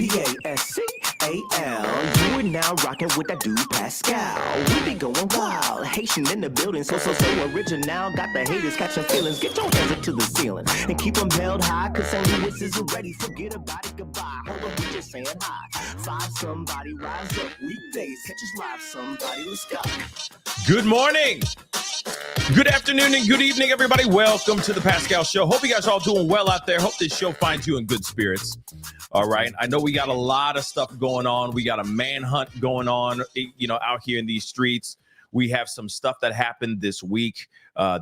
Pascal. You are now rocking with that dude Pascal. We be going wild, Haitian in the building, so original. Got the haters catching feelings. Get your hands up to the ceiling and keep them held high, cause St. Louis is ready. Forget about it, goodbye. Hold on, we just saying hi. Five somebody, rise up. Weekdays, catch us live, somebody. Let's go. Good morning, good afternoon, and good evening, everybody. Welcome to the Pascal Show. Hope you guys are all doing well out there. Hope this show finds you in good spirits. All right. I know we got a lot of stuff going on. We got a manhunt going on, out here in these streets. We have some stuff that happened this week,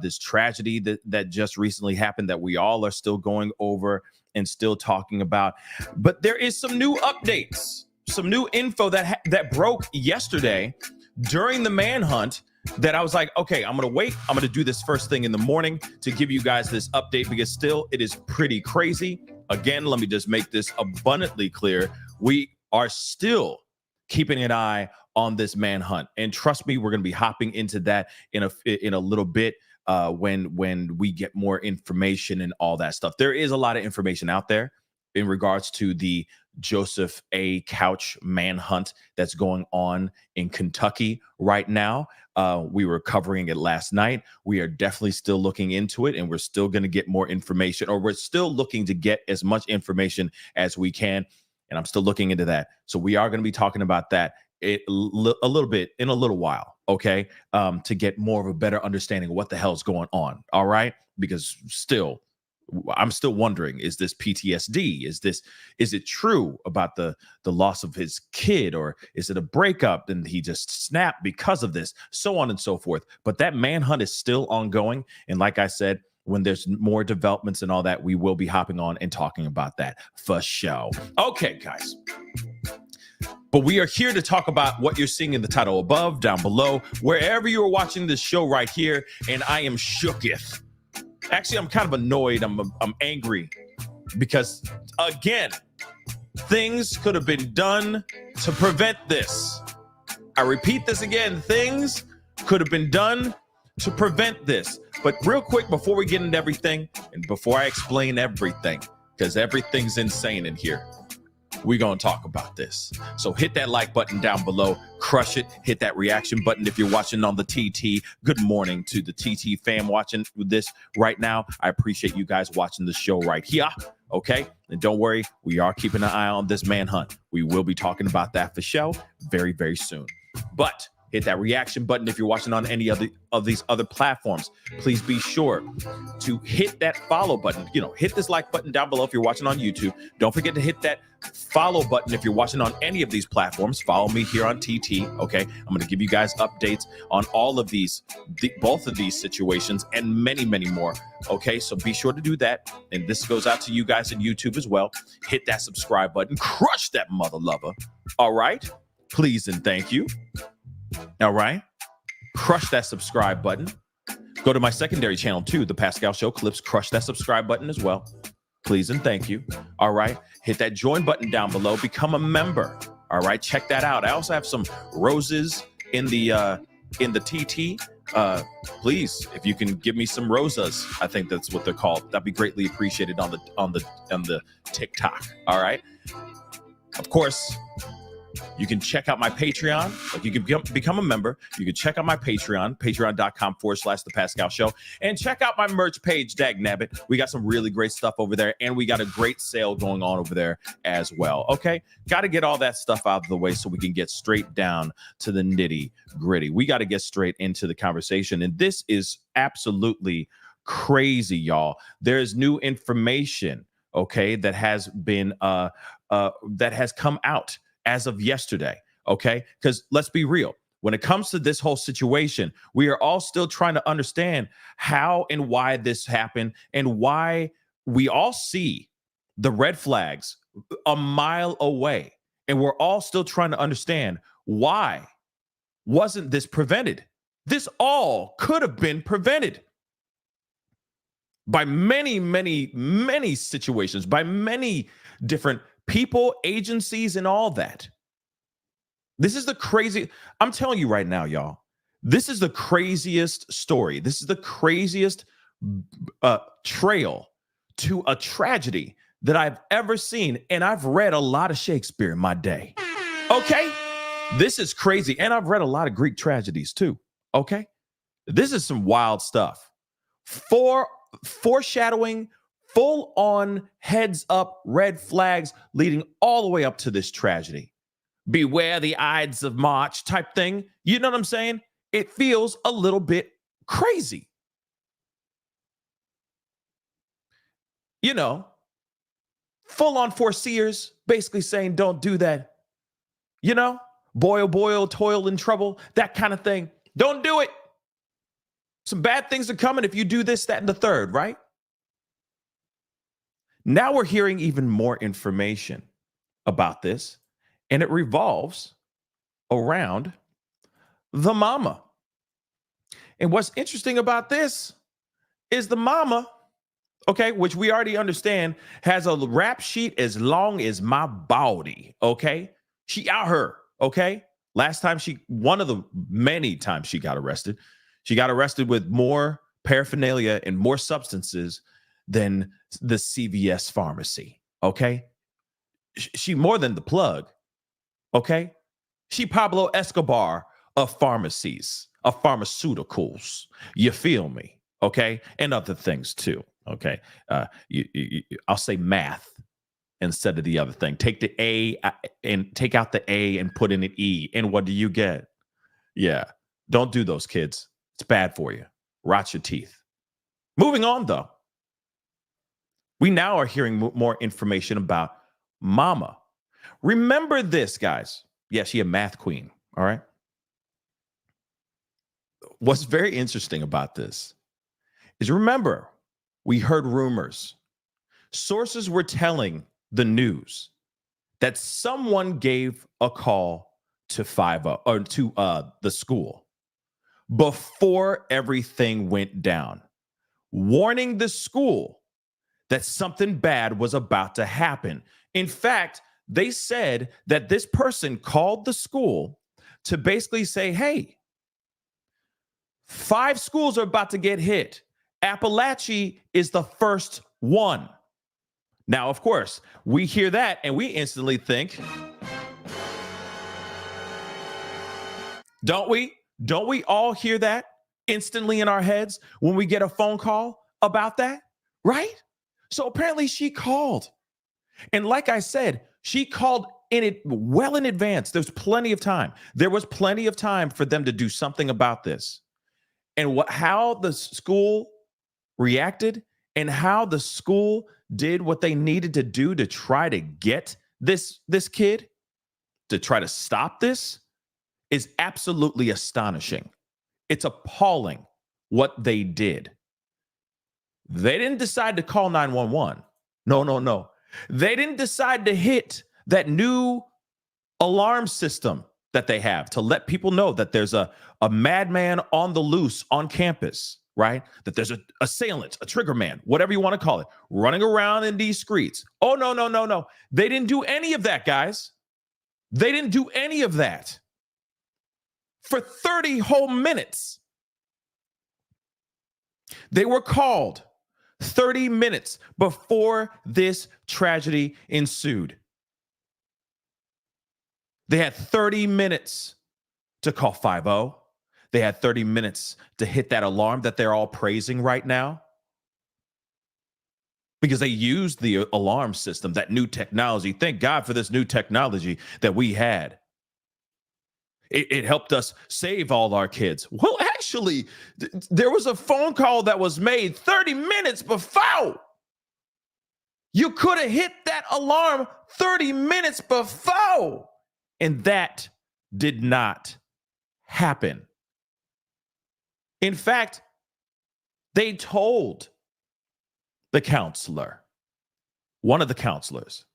this tragedy that just recently happened that we all are still going over and still talking about. But there is some new updates, some new info that broke yesterday during the manhunt that I was like, okay, I'm going to wait. I'm going to do this first thing in the morning to give you guys this update because still it is pretty crazy. Again, let me just make this abundantly clear. We are still keeping an eye on this manhunt. And trust me, we're going to be hopping into that in a little bit when we get more information and all that stuff. There is a lot of information out there in regards to the Joseph A. Couch manhunt that's going on in Kentucky right now. We were covering it last night. We are definitely still looking into it, and we're still going to get more information, or we're still looking to get as much information as we can. And I'm still looking into that. So we are going to be talking about that a little bit in a little while, okay, to get more of a better understanding of what the hell's going on. All right, because I'm still wondering, is this PTSD? Is it true about the loss of his kid, or is it a breakup and he just snapped because of this, so on and so forth. But that manhunt is still ongoing. And like I said, when there's more developments and all that, we will be hopping on and talking about that for sure. Okay, guys. But we are here to talk about what you're seeing in the title above, down below, wherever you're watching this show right here. And I am shooketh. Actually, I'm kind of annoyed. I'm angry because, again, things could have been done to prevent this. I repeat this again. Things could have been done to prevent this. But real quick, before we get into everything and before I explain everything, because everything's insane in here, we're going to talk about this. So hit that like button down below, crush it, hit that reaction button. If you're watching on the TT, good morning to the TT fam watching this right now. I appreciate you guys watching the show right here. Okay. And don't worry, we are keeping an eye on this manhunt. We will be talking about that for show very, very soon. But hit that reaction button if you're watching on any of these other platforms. Please be sure to hit that follow button. Hit this like button down below if you're watching on YouTube. Don't forget to hit that follow button if you're watching on any of these platforms. Follow me here on TT. Okay, I'm going to give you guys updates on all of these, both of these situations, and many, many more. Okay, so be sure to do that. And this goes out to you guys on YouTube as well. Hit that subscribe button. Crush that mother lover. All right, please and thank you. All right. Crush that subscribe button. Go to my secondary channel too, the Pascal Show Clips. Crush that subscribe button as well. Please and thank you. All right. Hit that join button down below. Become a member. All right. Check that out. I also have some roses in the TT. Please, if you can give me some rosas, I think that's what they're called. That'd be greatly appreciated on the TikTok. All right. Of course, you can check out my Patreon. Like, you can become a member. You can check out my Patreon, patreon.com/The Pascal Show. And check out my merch page, dagnabbit. We got some really great stuff over there. And we got a great sale going on over there as well. Okay? Got to get all that stuff out of the way so we can get straight down to the nitty gritty. We got to get straight into the conversation. And this is absolutely crazy, y'all. There's new information, okay, that has been that has come out as of yesterday, okay? Because let's be real. When it comes to this whole situation, we are all still trying to understand how and why this happened and why we all see the red flags a mile away. And we're all still trying to understand, why wasn't this prevented? This all could have been prevented by many, many, many situations, by many different people, agencies, and all that. This is the crazy. I'm telling you right now, y'all, this is the craziest story. This is the craziest trail to a tragedy that I've ever seen. And I've read a lot of Shakespeare in my day. Okay. This is crazy. And I've read a lot of Greek tragedies too. Okay. This is some wild stuff. Foreshadowing, full on heads up red flags leading all the way up to this tragedy. Beware the Ides of March type thing. You know what I'm saying? It feels a little bit crazy. You know, full on foreseers basically saying, don't do that. You know, boil, toil in trouble, that kind of thing. Don't do it. Some bad things are coming if you do this, that, and the third, right? Now we're hearing even more information about this, and it revolves around the mama. And what's interesting about this is the mama, okay, which we already understand, has a rap sheet as long as my body, okay? She out her, okay? One of the many times she got arrested with more paraphernalia and more substances than the CVS pharmacy, okay? She more than the plug, okay? She Pablo Escobar of pharmacies, of pharmaceuticals. You feel me, okay? And other things too, okay? I'll say math instead of the other thing. Take the A and take out the A and put in an E. And what do you get? Yeah, don't do those, kids. It's bad for you. Rot your teeth. Moving on, though. We now are hearing more information about mama. Remember this, guys. Yeah, she a math queen, all right? What's very interesting about this is, remember, we heard rumors. Sources were telling the news that someone gave a call to the school before everything went down, warning the school that something bad was about to happen. In fact, they said that this person called the school to basically say, hey, 5 schools are about to get hit. Apalachee is the first one. Now, of course, we hear that and we instantly think, don't we? Don't we all hear that instantly in our heads when we get a phone call about that? Right? So apparently she called. And like I said, she called well in advance. There's plenty of time. There was plenty of time for them to do something about this. And how the school reacted and how the school did what they needed to do to try to get this kid, to try to stop this, is absolutely astonishing. It's appalling what they did. They didn't decide to call 911. No. They didn't decide to hit that new alarm system that they have to let people know that there's a madman on the loose on campus, right? That there's an assailant, a trigger man, whatever you want to call it, running around in these streets. Oh, no. They didn't do any of that, guys. They didn't do any of that. For 30 whole minutes, they were called 30 minutes before this tragedy ensued. They had 30 minutes to call 50. They had 30 minutes to hit that alarm that they're all praising right now, because they used the alarm system, that new technology. Thank God for this new technology that we had. It helped us save all our kids. Well, actually, there was a phone call that was made 30 minutes before. You could have hit that alarm 30 minutes before. And that did not happen. In fact, they told the counselor, one of the counselors,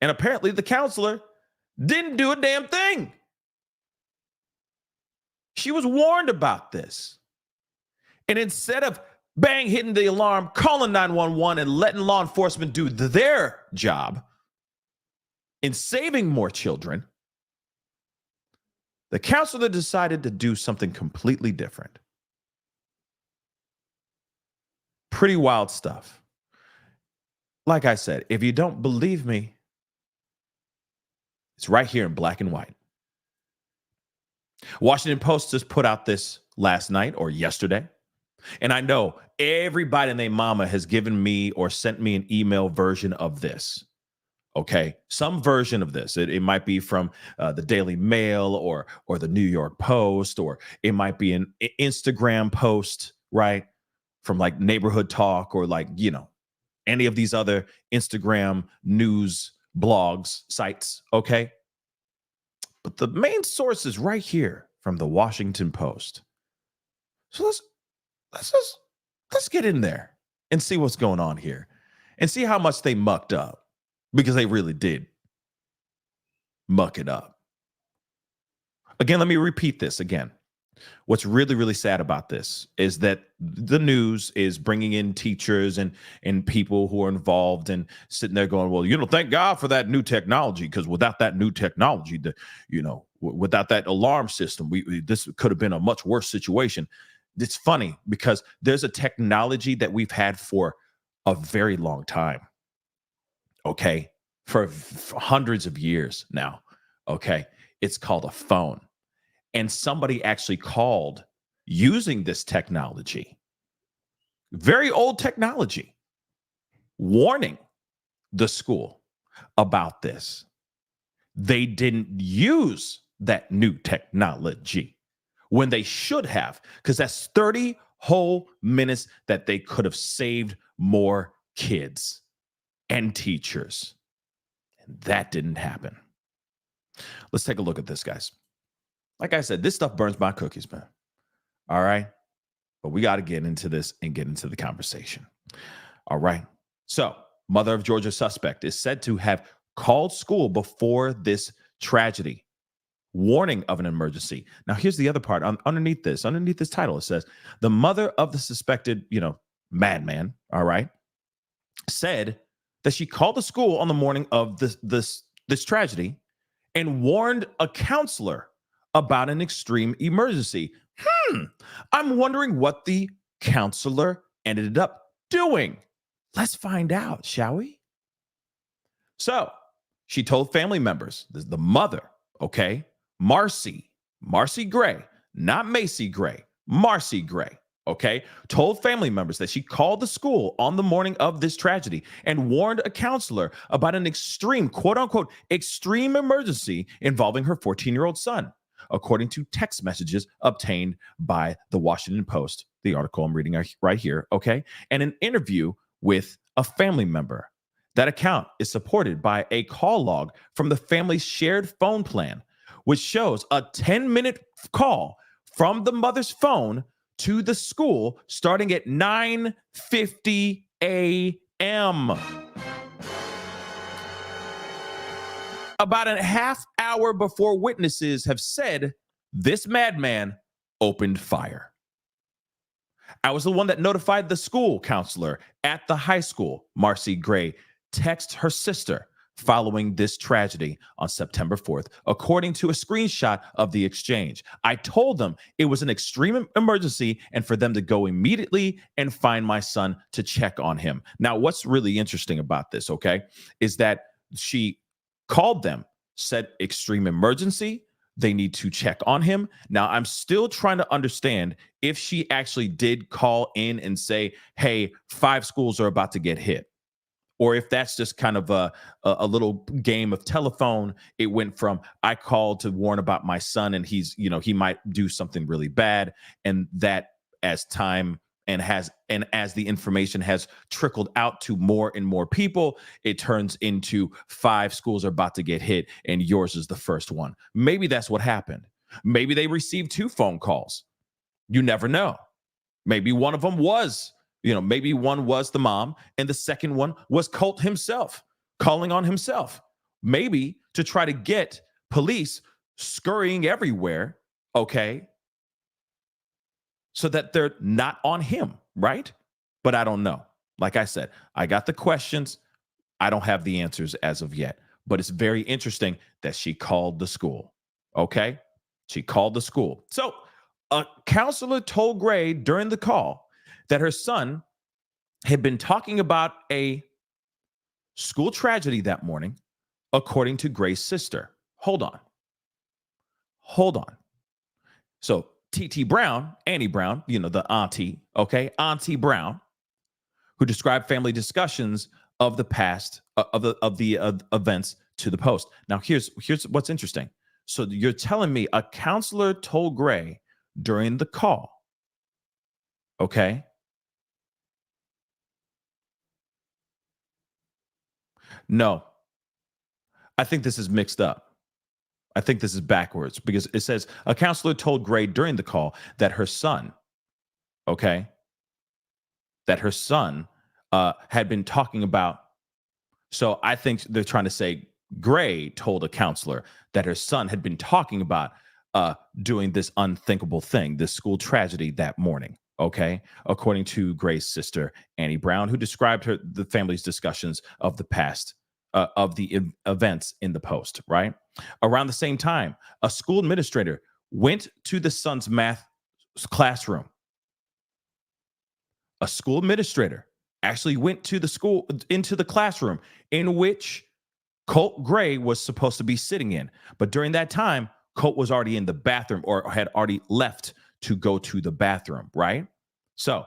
and apparently the counselor didn't do a damn thing. She was warned about this. And instead of bang hitting the alarm, calling 911 and letting law enforcement do their job in saving more children, the counselor decided to do something completely different. Pretty wild stuff. like I said, if you don't believe me, it's right here in black and white. Washington Post just put out this last night or yesterday. And I know everybody and their mama has given me or sent me an email version of this. Okay, some version of this. It might be from the Daily Mail or the New York Post, or it might be an Instagram post, right? From like Neighborhood Talk or like, any of these other Instagram news blogs sites. Okay, but the main source is right here from the Washington Post. So let's get in there and see what's going on here and see how much they mucked up, because they really did muck it up. Again, let me repeat this again. What's really, really sad about this is that the news is bringing in teachers and people who are involved and sitting there going, well, thank God for that new technology, because without that new technology, without that alarm system, this could have been a much worse situation. It's funny because there's a technology that we've had for a very long time. Okay. For hundreds of years now. Okay. It's called a phone. And somebody actually called using this technology, very old technology, warning the school about this. They didn't use that new technology when they should have, because that's 30 whole minutes that they could have saved more kids and teachers. And that didn't happen. Let's take a look at this, guys. Like I said, this stuff burns my cookies, man. All right. But we got to get into this and get into the conversation. All right. So, mother of Georgia suspect is said to have called school before this tragedy, warning of an emergency. Now, here's the other part. Underneath this title, it says the mother of the suspected, madman, all right, said that she called the school on the morning of this tragedy and warned a counselor about an extreme emergency. I'm wondering what the counselor ended up doing. Let's find out, shall we? So she told family members, this is the mother, okay? Marcee Gray, not Marcee Gray, Marcee Gray, okay? Told family members that she called the school on the morning of this tragedy and warned a counselor about an extreme, quote unquote, extreme emergency involving her 14-year-old son, according to text messages obtained by the Washington Post, the article I'm reading right here, okay? And an interview with a family member. That account is supported by a call log from the family's shared phone plan, which shows a 10-minute call from the mother's phone to the school starting at 9:50 a.m. About a half hour before witnesses have said this madman opened fire. I was the one that notified the school counselor at the high school, Marcee Gray texted her sister following this tragedy on September 4th, according to a screenshot of the exchange. I told them it was an extreme emergency and for them to go immediately and find my son to check on him. Now, what's really interesting about this, okay, is that she called them, said extreme emergency, they need to check on him. Now, I'm still trying to understand if she actually did call in and say, hey, 5 schools are about to get hit. Or if that's just kind of a little game of telephone. It went from I called to warn about my son and he's, he might do something really bad. And that as time and as the information has trickled out to more and more people, it turns into 5 schools are about to get hit and yours is the first one. Maybe that's what happened. Maybe they received 2 phone calls. You never know. Maybe one of them was, maybe one was the mom and the second one was Colt himself calling on himself, maybe to try to get police scurrying everywhere, okay, so that they're not on him, right? But I don't know. Like I said, I got the questions. I don't have the answers as of yet, but it's very interesting that she called the school, okay? She called the school. So a counselor told Gray during the call that her son had been talking about a School tragedy that morning, according to Gray's sister. Hold on. So TT Brown, Annie Brown, the auntie, okay, Auntie Brown, who described family discussions of the past of the events to the Post. Now, here's what's interesting. So you're telling me a counselor told Gray during the call, okay? No, I think this is mixed up. I think this is backwards because it says a counselor told Gray during the call that her son, okay, had been talking about. So I think they're trying to say Gray told a counselor that her son had been talking about doing this unthinkable thing, this school tragedy that morning. Okay, according to Gray's sister, Annie Brown, who described the family's discussions of the past of the events in the Post, right? Around the same time, a school administrator went to the son's math classroom. A school administrator actually went to into the classroom in which Colt Gray was supposed to be sitting in. But during that time, Colt was already in the bathroom or had already left to go to the bathroom, right? So,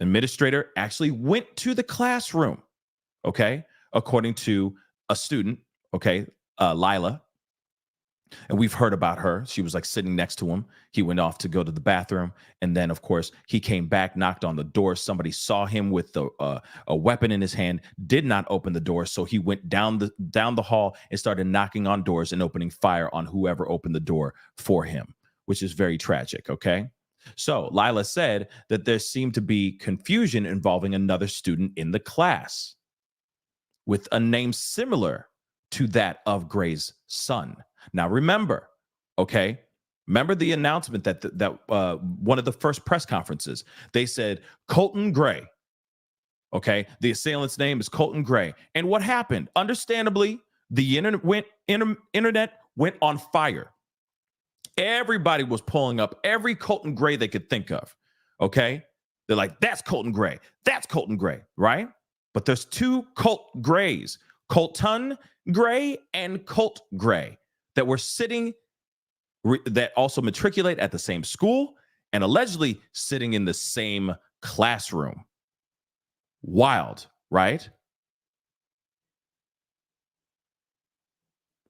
administrator actually went to the classroom, okay, according to a student, okay, Lila. And we've heard about her. She was like sitting next to him. He went off to go to the bathroom. And then, of course, he came back, knocked on the door. Somebody saw him with a weapon in his hand, did not open the door. So he went down the hall and started knocking on doors and opening fire on whoever opened the door for him, which is very tragic. Okay. So Lila said that there seemed to be confusion involving another student in the class with a name similar to that of Gray's son. Now, remember the announcement that one of the first press conferences, they said Colton Gray. Okay, the assailant's name is Colton Gray. And what happened? Understandably, the internet went on fire. Everybody was pulling up every Colton Gray they could think of. Okay, they're like, that's Colton Gray. That's Colton Gray, right? But there's two Colt Grays, Colton Gray and Colt Gray, that were sitting, that also matriculate at the same school and allegedly sitting in the same classroom. Wild, right?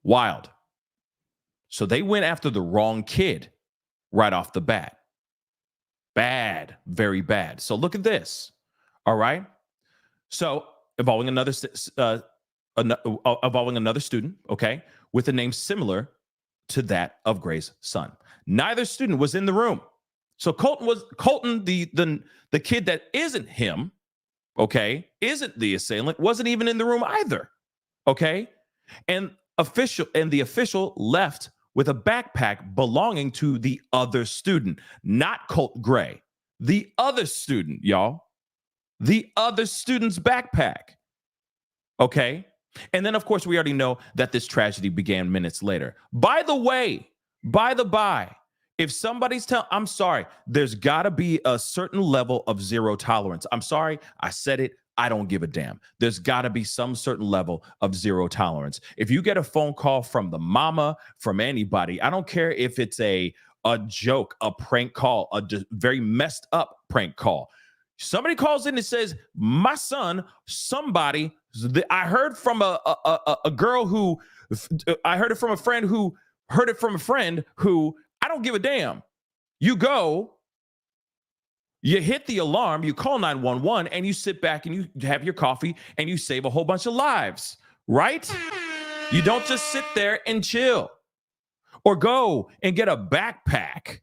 Wild. So they went after the wrong kid right off the bat. Bad, very bad. So look at this. All right. So involving another student, okay, with a name similar to that of Gray's son. Neither student was in the room. So Colton, the kid that isn't him, okay, isn't the assailant, wasn't even in the room either. Okay. And the official left with a backpack belonging to the other student, not Colt Gray. The other student, y'all. The other student's backpack. Okay. And then, of course, we already know that this tragedy began minutes later. By the way, if somebody's I'm sorry, there's got to be a certain level of zero tolerance. I'm sorry, I said it. I don't give a damn. There's got to be some certain level of zero tolerance. If you get a phone call from the mama, from anybody, I don't care if it's a joke, a prank call, very messed up prank call. Somebody calls in and says, my son, I heard from a girl who, I heard it from a friend who heard it from a friend who, I don't give a damn. You go, you hit the alarm, you call 911, and you sit back and you have your coffee and you save a whole bunch of lives, right? You don't just sit there and chill or go and get a backpack.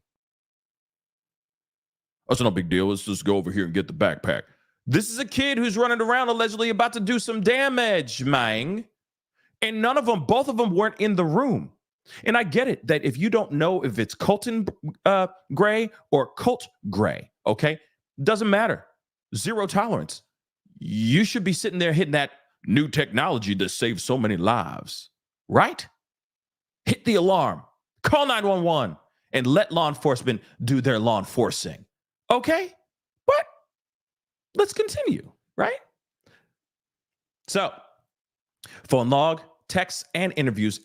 That's no big deal. Let's just go over here and get the backpack. This is a kid who's running around allegedly about to do some damage, man. And both of them weren't in the room. And I get it that if you don't know if it's Colton Gray or Colt Gray, okay, doesn't matter. Zero tolerance. You should be sitting there hitting that new technology that saves so many lives, right? Hit the alarm, call 911, and let law enforcement do their law enforcing. Okay, but let's continue, right? So Phone log, texts, and interviews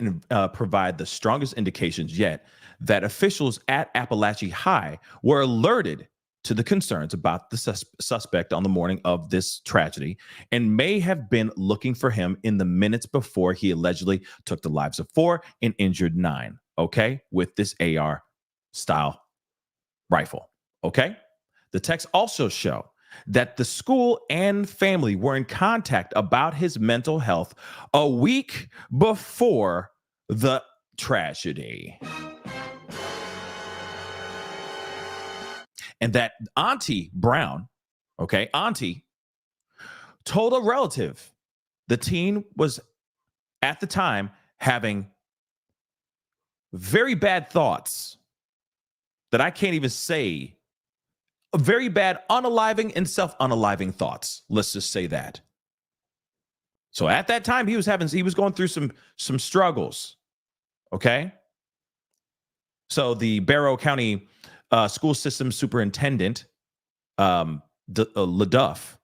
provide the strongest indications yet that officials at Apalachee High were alerted to the concerns about the suspect on the morning of this tragedy and may have been looking for him in the minutes before he allegedly took the lives of 4 and injured 9, okay, with this AR style rifle, okay? The texts also show that the school and family were in contact about his mental health a week before the tragedy. And that Auntie Brown, okay, Auntie, told a relative the teen was at the time having very bad thoughts that I can't even say, very bad unaliving and self-unaliving thoughts. Let's just say that. So at that time, he was going through some struggles. Okay. So the Barrow County school system superintendent, LaDuff,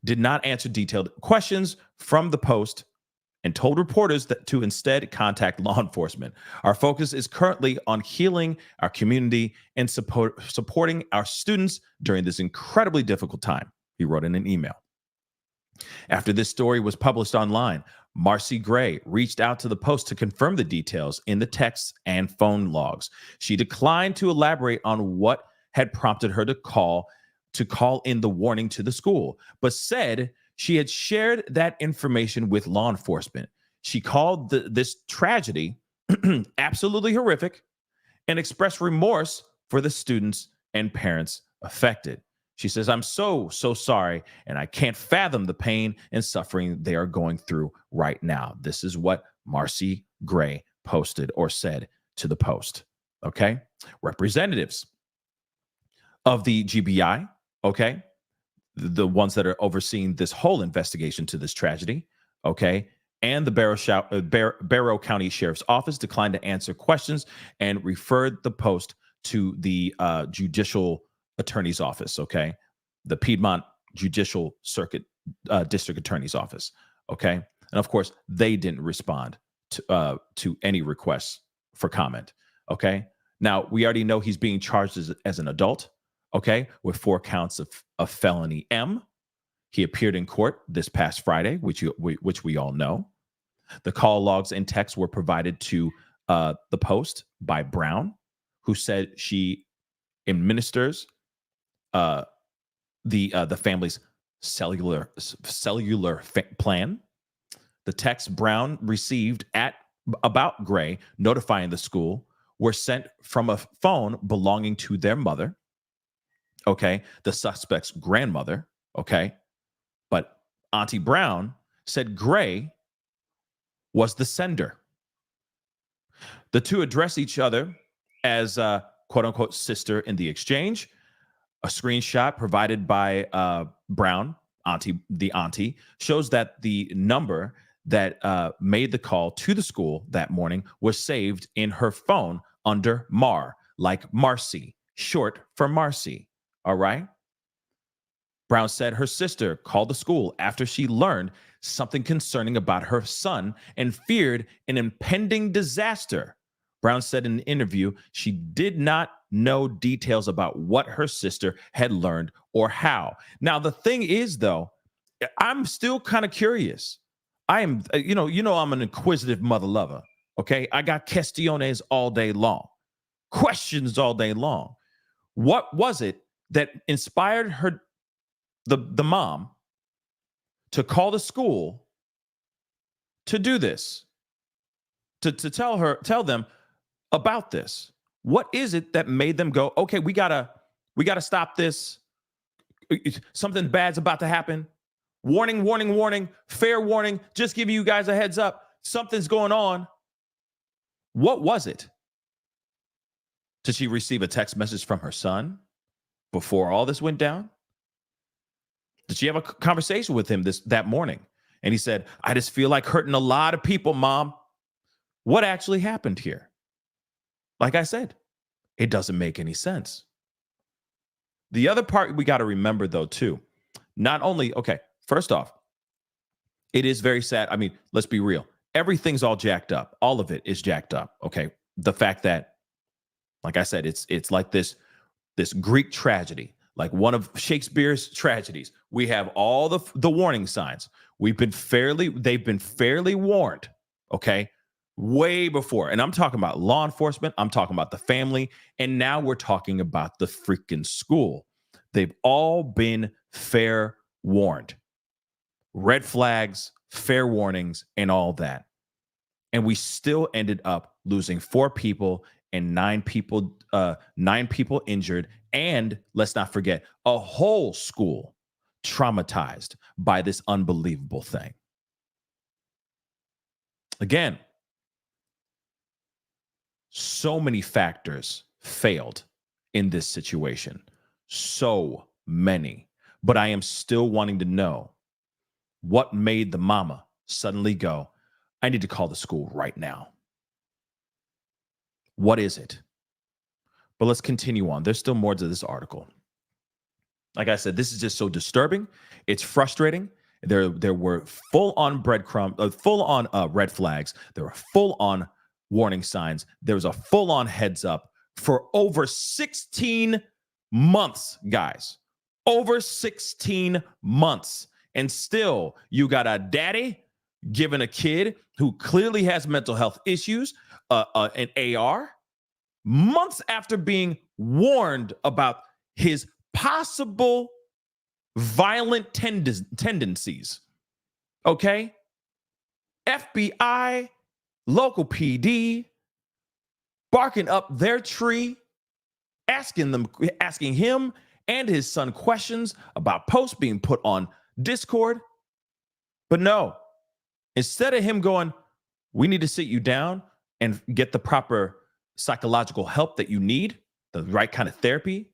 did not answer detailed questions from the Post and told reporters that to instead contact law enforcement. Our focus is currently on healing our community and supporting our students during this incredibly difficult time, he wrote in an email. After this story was published online, Marcee Gray reached out to the Post to confirm the details in the texts and phone logs. She declined to elaborate on what had prompted her to call in the warning to the school, but said she had shared that information with law enforcement. She called this tragedy absolutely horrific and expressed remorse for the students and parents affected. She says, "I'm so sorry, and I can't fathom the pain and suffering they are going through right now." This is what Marcee Gray posted or said to the Post. Okay. Representatives of the GBI, okay, the ones that are overseeing this whole investigation to this tragedy, okay, and the Barrow County Sheriff's Office declined to answer questions and referred the Post to the Judicial Attorney's Office, okay, the Piedmont Judicial Circuit District Attorney's Office, okay, and of course they didn't respond to any requests for comment, okay. Now we already know he's being charged as an adult, okay, with 4 counts of felony M. He appeared in court this past Friday, which we all know. The call logs and texts were provided to the Post by Brown, who said she administers the family's cellular plan. The texts Brown received about Gray notifying the school were sent from a phone belonging to their mother, okay, the suspect's grandmother, okay, but Auntie Brown said Gray was the sender. The two address each other as quote unquote sister in the exchange. A screenshot provided by Brown, the auntie, shows that the number that made the call to the school that morning was saved in her phone under Mar, like Marcee, short for Marcee. All right. Brown said her sister called the school after she learned something concerning about her son and feared an impending disaster. Brown said in an interview she did not know details about what her sister had learned or how. Now, the thing is, though, I'm still kind of curious. I am, I'm an inquisitive mother lover. Okay. I got questiones all day long, questions all day long. What was it that inspired her, the mom, to call the school to do this, to tell them about this? What is it that made them go, okay, we gotta stop this. Something bad's about to happen. Warning, warning, warning, fair warning. Just giving you guys a heads up. Something's going on. What was it? Did she receive a text message from her son before all this went down? Did she have a conversation with him that morning? And he said, "I just feel like hurting a lot of people, Mom." What actually happened here? Like I said, it doesn't make any sense. The other part we got to remember, though, too, not only, okay, first off, It is very sad. I mean, let's be real. Everything's all jacked up. All of it is jacked up. Okay. The fact that, like I said, it's like this Greek tragedy, like one of Shakespeare's tragedies. We have all the warning signs. They've been fairly warned. Okay. Way before. And I'm talking about law enforcement. I'm talking about the family. And now we're talking about the freaking school. They've all been fair warned. Red flags, fair warnings, and all that. And we still ended up losing 4 people and 9 people injured. And let's not forget, a whole school traumatized by this unbelievable thing. Again, so many factors failed in this situation. So many. But I am still wanting to know what made the mama suddenly go, I need to call the school right now. What is it? But let's continue on. There's still more to this article. Like I said, this is just so disturbing. It's frustrating. There were full-on full-on red flags. There were full-on warning signs. There was a full-on heads up for over 16 months, guys. Over 16 months. And still, you got a daddy giving a kid who clearly has mental health issues an AR months after being warned about his possible violent tendencies. Okay? FBI, local PD, barking up their tree, asking him and his son questions about posts being put on Discord. But no, instead of him going, we need to sit you down and get the proper psychological help that you need, the right kind of therapy.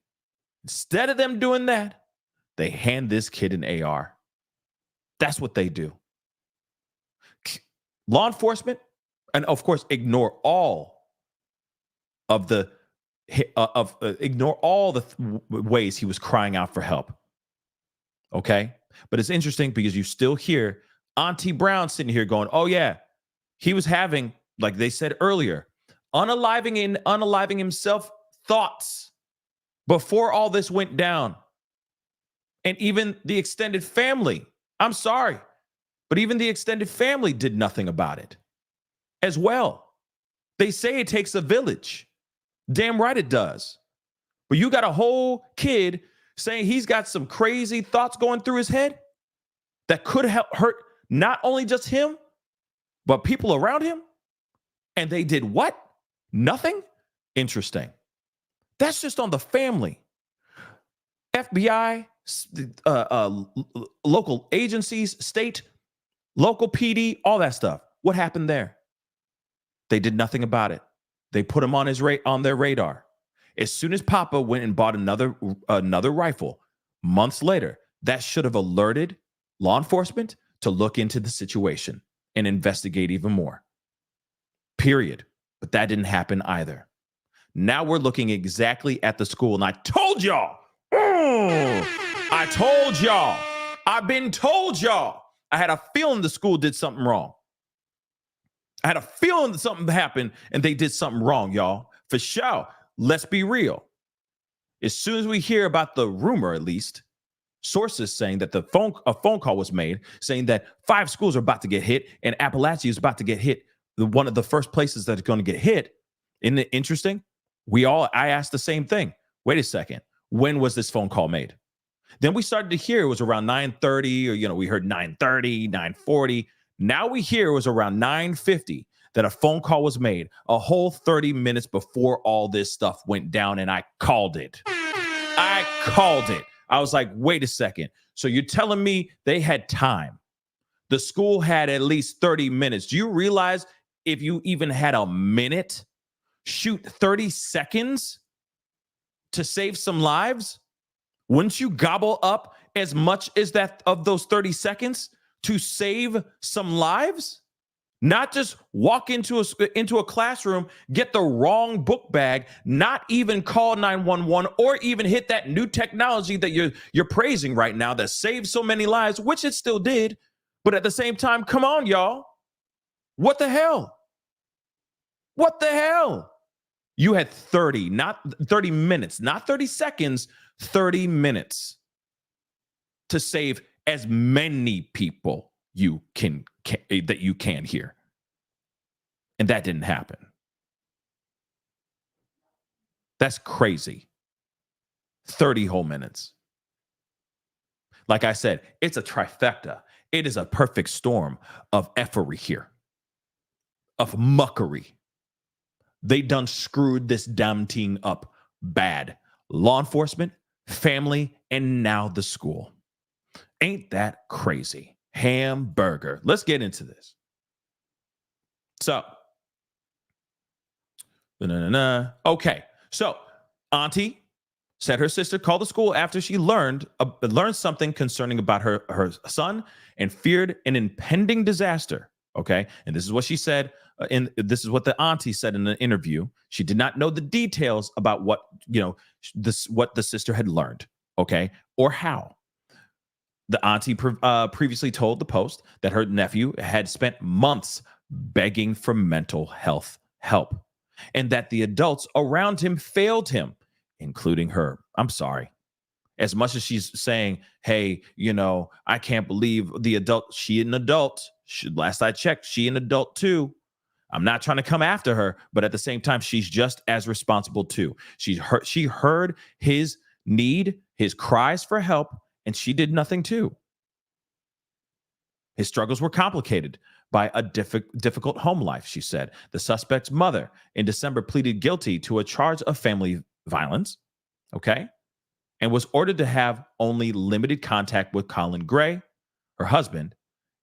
Instead of them doing that, they hand this kid an AR. That's what they do. Law enforcement, and of course, ignore all the ways he was crying out for help. Okay, but it's interesting because you still hear Auntie Brown sitting here going, "Oh yeah, he was having, like they said earlier, unaliving himself thoughts before all this went down." And even the extended family, I'm sorry, but even the extended family did nothing about it as well. They say it takes a village. Damn right it does. But you got a whole kid saying he's got some crazy thoughts going through his head that could hurt not only just him, but people around him. And they did what? Nothing? Interesting. That's just on the family. FBI, local agencies, state, local PD, all that stuff. What happened there? They did nothing about it. They put him on their radar. As soon as Papa went and bought another rifle, months later, that should have alerted law enforcement to look into the situation and investigate even more. Period. But that didn't happen either. Now we're looking exactly at the school, and I told y'all. I told y'all. I've been told y'all. I had a feeling the school did something wrong. I had a feeling that something happened and they did something wrong, y'all. For sure. Let's be real. As soon as we hear about the rumor, at least, sources saying that a phone call was made saying that 5 schools are about to get hit and Apalachee is about to get hit, one of the first places that is going to get hit. Isn't it interesting? I asked the same thing. Wait a second. When was this phone call made? Then we started to hear it was around 9:30, or, we heard 9:30, 9:40. Now we hear it was around 9:50 that a phone call was made, a whole 30 minutes before all this stuff went down, and I called it. I was like, wait a second. So you're telling me they had time? The school had at least 30 minutes. Do you realize if you even had a minute, shoot 30 seconds to save some lives? Wouldn't you gobble up as much as that of those 30 seconds to save some lives? Not just walk into a classroom, get the wrong book bag, not even call 911 or even hit that new technology that you're praising right now that saves so many lives, which it still did. But at the same time, come on, y'all. What the hell? What the hell? You had 30, not 30 minutes, not 30 seconds, 30 minutes to save as many people that you can hear. And that didn't happen. That's crazy. 30 whole minutes. Like I said, it's a trifecta. It is a perfect storm of effery here, of muckery. They done screwed this damn thing up bad. Law enforcement, family, and now the school. Ain't that crazy? Hamburger. Let's get into this. So, okay. So, Auntie said her sister called the school after she learned something concerning about her son and feared an impending disaster. Okay, and this is what she said. This is what the auntie said in an interview. She did not know the details about what the sister had learned. Okay, or how. The auntie previously told the Post that her nephew had spent months begging for mental health help, and that the adults around him failed him, including her. I'm sorry. As much as she's saying, hey, I can't believe the adult, she an adult. Last I checked, she an adult too. I'm not trying to come after her, but at the same time, she's just as responsible too. She heard his need, his cries for help, and she did nothing too. His struggles were complicated by a difficult home life, she said. The suspect's mother in December pleaded guilty to a charge of family violence, okay, and was ordered to have only limited contact with Colin Gray, her husband,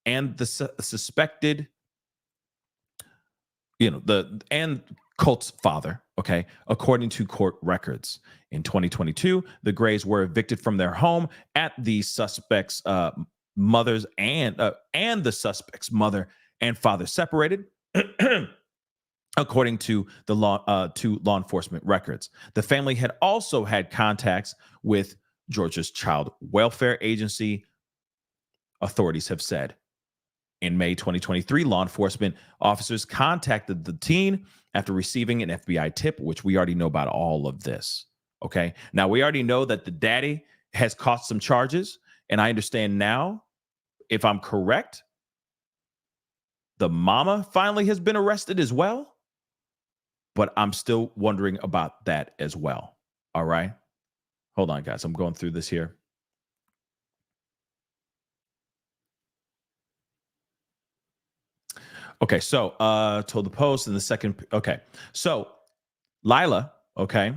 and the suspected, and Colt's father, okay, according to court records. In 2022, the Grays were evicted from their home at the suspect's mother's and the suspect's mother and father separated, according to the law enforcement records. The family had also had contacts with Georgia's Child Welfare Agency, authorities have said. In May 2023, law enforcement officers contacted the teen after receiving an FBI tip, which we already know about all of this. Okay. Now, we already know that the daddy has caught some charges. And I understand now, if I'm correct, the mama finally has been arrested as well. But I'm still wondering about that as well. All right. Hold on, guys. I'm going through this here. Okay, so told the Post in the second. Okay, so Lila. Okay,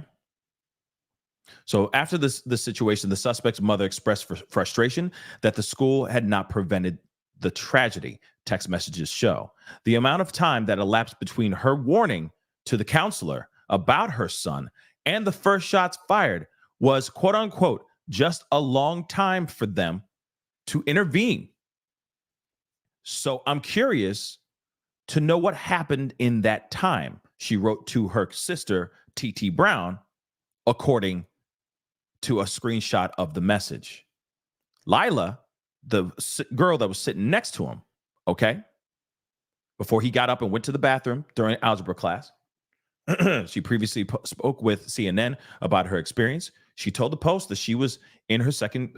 so after the situation, the suspect's mother expressed frustration that the school had not prevented the tragedy. Text messages show the amount of time that elapsed between her warning to the counselor about her son and the first shots fired was, quote unquote, just a long time for them to intervene. So I'm curious to know what happened in that time, she wrote to her sister, T.T. Brown, according to a screenshot of the message. Lila, the girl that was sitting next to him, okay, before he got up and went to the bathroom during algebra class, she previously spoke with CNN about her experience. She told the Post that she was in her second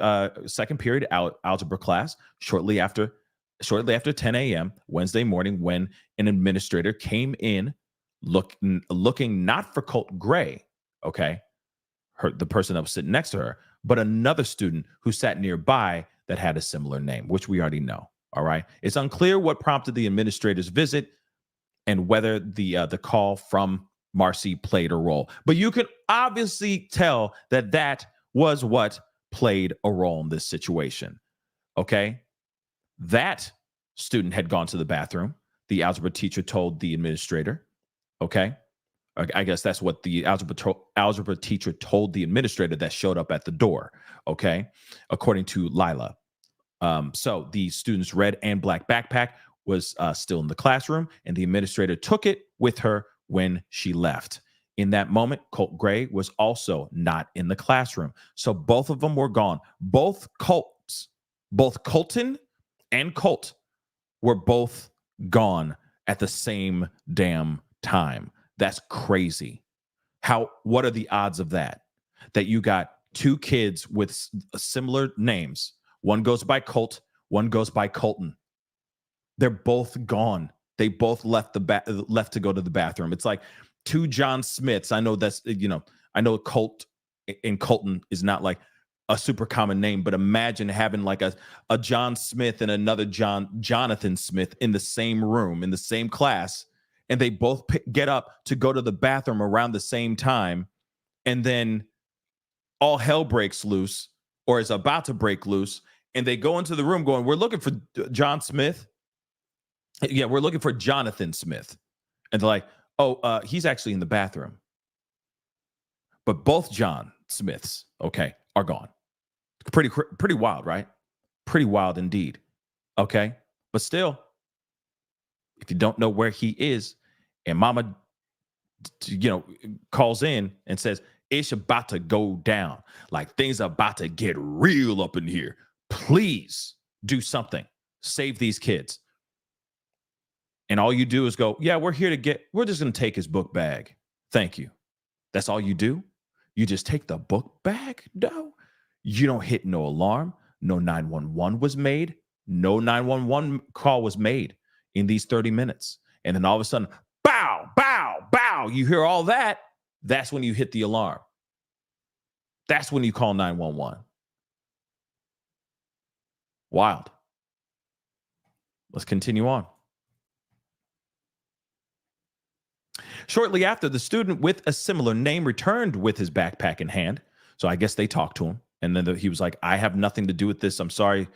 period algebra class shortly after 10 a.m. Wednesday morning when an administrator came in looking not for Colt Gray, okay, the person that was sitting next to her, but another student who sat nearby that had a similar name, which we already know. All right. It's unclear what prompted the administrator's visit and whether the call from Marcee played a role. But you can obviously tell that was what played a role in this situation. Okay. That student had gone to the bathroom. The algebra teacher told the administrator. Okay. I guess that's what the algebra teacher told the administrator that showed up at the door. Okay. According to Lila. So the student's red and black backpack was still in the classroom, and the administrator took it with her when she left. In that moment, Colt Gray was also not in the classroom. So both of them were gone. Both Colton and Colt were both gone at the same damn time. That's crazy. What are the odds of that? That you got two kids with similar names. One goes by Colt, one goes by Colton. They're both gone. They both left to go to the bathroom. It's like two John Smiths. I know that's, I know Colt and Colton is not like a super common name, but imagine having like a John Smith and another Jonathan Smith in the same room, in the same class, and they both get up to go to the bathroom around the same time, and then all hell breaks loose, or is about to break loose, and they go into the room going, "We're looking for John Smith. Yeah, we're looking for Jonathan Smith." And they're like, "Oh, he's actually in the bathroom." But both John Smiths, okay, are gone. Pretty wild, right? Pretty wild indeed. Okay, but still, if you don't know where he is, and Mama, calls in and says it's about to go down, like things are about to get real up in here. Please do something. Save these kids. And all you do is go, "Yeah, we're just going to take his book bag. Thank you." That's all you do? You just take the book bag? No. You don't hit no alarm. No 911 was made. No 911 call was made in these 30 minutes. And then all of a sudden, bow, bow, bow. You hear all that. That's when you hit the alarm. That's when you call 911. Wild. Let's continue on. Shortly after, the student with a similar name returned with his backpack in hand. So I guess they talked to him. And then he was like, "I have nothing to do with this. I'm sorry,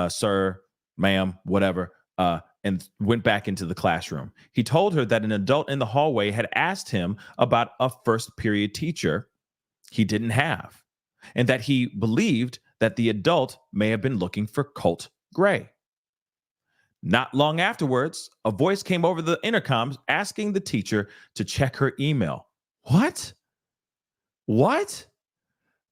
sir, ma'am, whatever." And went back into the classroom. He told her that an adult in the hallway had asked him about a first period teacher he didn't have, and that he believed that the adult may have been looking for Colt Gray. Not long afterwards, a voice came over the intercom asking the teacher to check her email. What?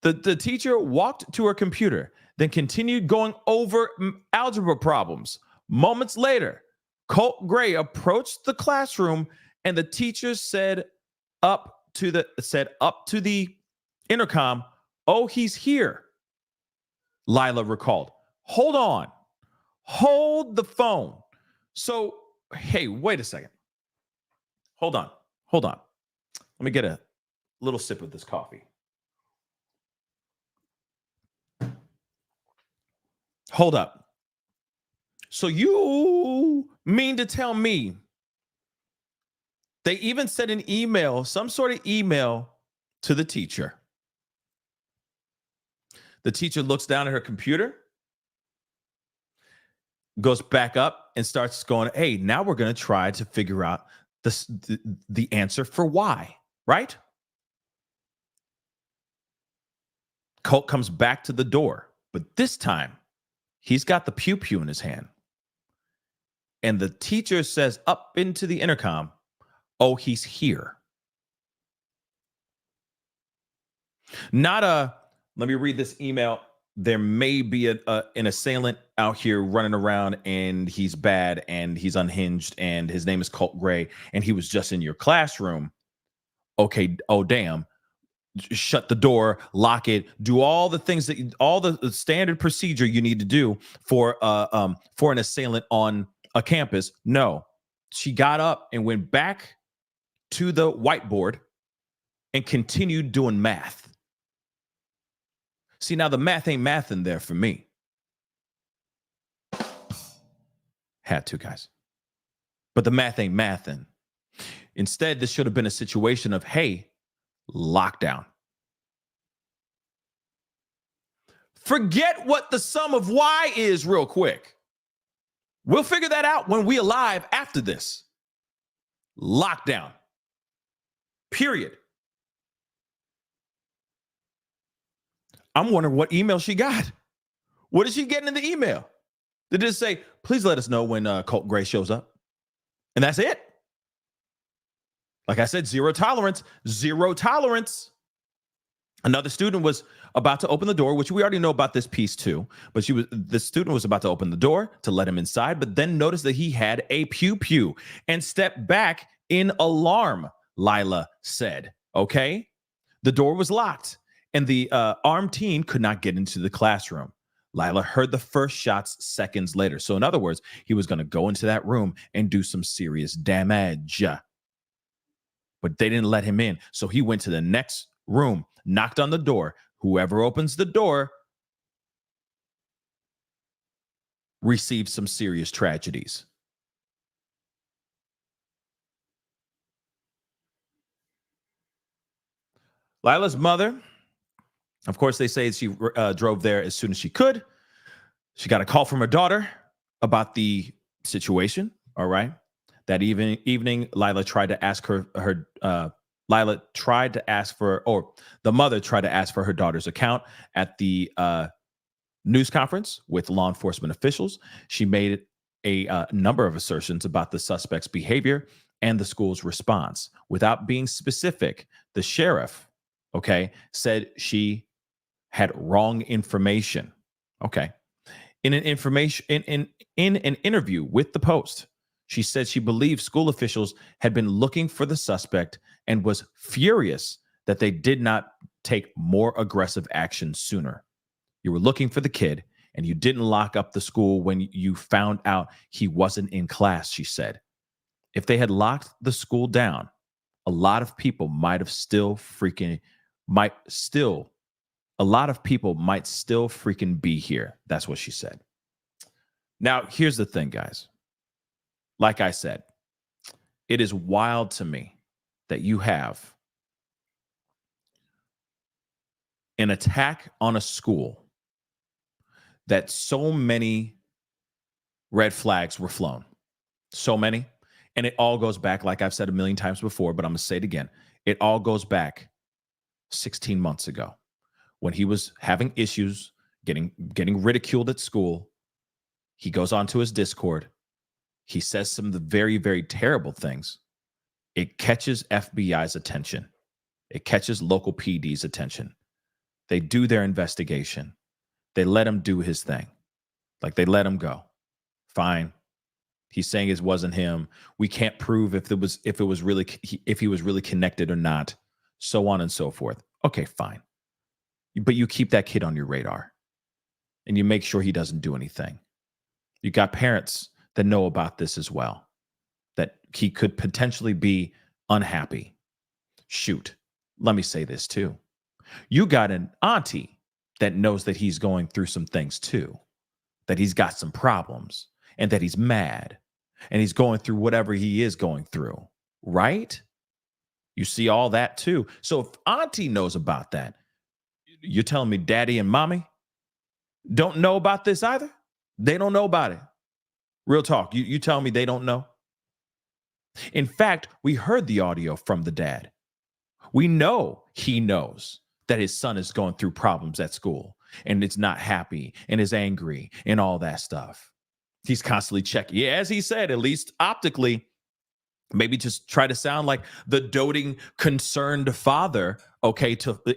The teacher walked to her computer, then continued going over algebra problems. Moments later, Colt Gray approached the classroom, and the teacher said up to the intercom, "Oh, he's here." Lila recalled. Hold on. Hold the phone. So, hey, wait a second. Hold on. Let me get a little sip of this coffee. Hold up. So you mean to tell me they even sent an email, some sort of email to the teacher? The teacher looks down at her computer, goes back up and starts going, "Hey, now we're going to try to figure out the answer for why," right? Colt comes back to the door, but this time he's got the pew-pew in his hand. And the teacher says up into the intercom, "Oh, he's here." Let me read this email. There may be an assailant out here running around, and he's bad and he's unhinged, and his name is Colt Gray, and he was just in your classroom. Okay. Oh, damn. Shut the door, lock it, do all the things all the standard procedure you need to do for an assailant on a campus. No, she got up and went back to the whiteboard and continued doing math. See, now the math ain't mathin' there for me. Had to, guys. But the math ain't mathin'. Instead, this should have been a situation of, hey, lockdown. Forget what the sum of y is real quick. We'll figure that out when we alive after this. Lockdown. Period. I'm wondering what email she got. What is she getting in the email? Did it say, "Please let us know when Colt Gray shows up"? And that's it. Like I said, zero tolerance. Zero tolerance. Another student was about to open the door, which we already know about this piece too. But the student was about to open the door to let him inside, but then noticed that he had a pew pew and stepped back in alarm. Lila said, okay, the door was locked and the armed teen could not get into the classroom. Lila heard the first shots seconds later. So in other words, he was going to go into that room and do some serious damage. But they didn't let him in. So he went to the next room, knocked on the door. Whoever opens the door receives some serious tragedies. Lila's mother, of course, they say she drove there as soon as she could. She got a call from her daughter about the situation. All right. That evening, Lila tried to ask the mother tried to ask for her daughter's account at the news conference with law enforcement officials. She made a number of assertions about the suspect's behavior and the school's response. Without being specific, the sheriff, said she had wrong information. Okay. In an interview with the Post, she said she believed school officials had been looking for the suspect and was furious that they did not take more aggressive action sooner. You were looking for the kid and you didn't lock up the school when you found out he wasn't in class, she said. If they had locked the school down, a lot of people might still freaking be here. That's what she said. Now, here's the thing, guys. Like I said, it is wild to me that you have an attack on a school that so many red flags were flown. So many. And it all goes back, like I've said a million times before, but I'm going to say it again. It all goes back 16 months ago when he was having issues, getting ridiculed at school. He goes onto his Discord. He says some of the very, very terrible things. It catches FBI's attention. It catches local PD's attention. They do their investigation. They let him do his thing. Like they let him go. Fine. He's saying it wasn't him. We can't prove if he was really connected or not, so on and so forth. Okay, fine. But you keep that kid on your radar and you make sure he doesn't do anything. You got parents that know about this as well, that he could potentially be unhappy. Shoot, let me say this too. You got an auntie that knows that he's going through some things too, that he's got some problems and that he's mad and he's going through whatever he is going through, right? You see all that too. So if auntie knows about that, you're telling me daddy and mommy don't know about this either? They don't know about it. Real talk. You tell me they don't know? In fact, we heard the audio from the dad. We know he knows that his son is going through problems at school and it's not happy and is angry and all that stuff. He's constantly checking. Yeah, as he said, at least optically, maybe just try to sound like the doting, concerned father,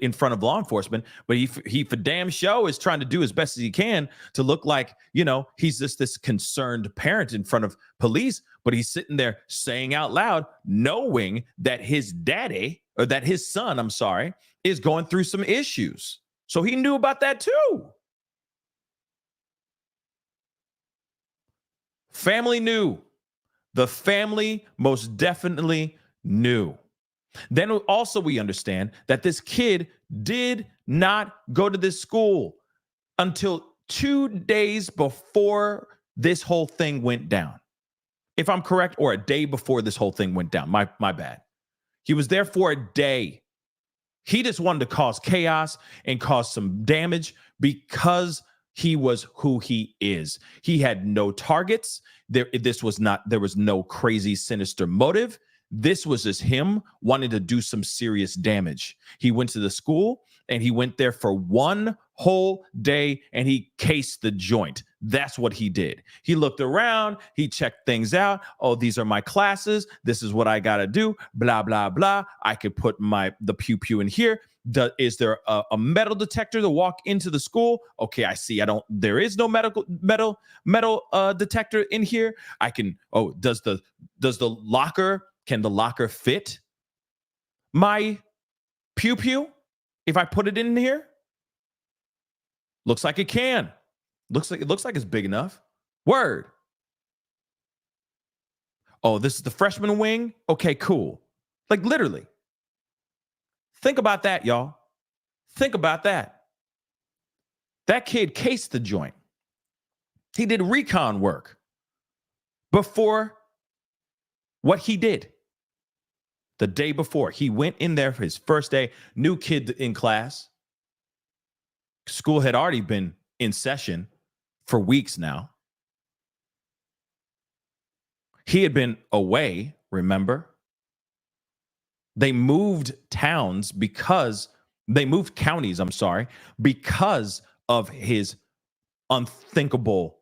in front of law enforcement. But he for damn show is trying to do as best as he can to look like, he's just this concerned parent in front of police. But he's sitting there saying out loud, knowing that his son, is going through some issues. So he knew about that too. Family knew. The family most definitely knew. Then also we understand that this kid did not go to this school until 2 days before this whole thing went down. If I'm correct, or a day before this whole thing went down. My bad. He was there for a day. He just wanted to cause chaos and cause some damage because he was who he is. He had no targets. There was no crazy, sinister motive. This was just him wanting to do some serious damage. He went to the school and he went there for one whole day and he cased the joint. That's what he did. He looked around, he checked things out. Oh, these are my classes. This is what I got to do. Blah, blah, blah. I could put the pew pew in here. Is there a metal detector to walk into the school? Okay, I see. There is no metal detector in here. I can. Oh, does the locker? Can the locker fit my pew pew if I put it in here? Looks like it can. Looks like it's big enough. Word. Oh, this is the freshman wing? Okay, cool. Like literally. Think about that, y'all. Think about that. That kid cased the joint. He did recon work before what he did. The day before, he went in there for his first day, new kid in class. School had already been in session for weeks now. He had been away, remember? They moved counties, because of his unthinkable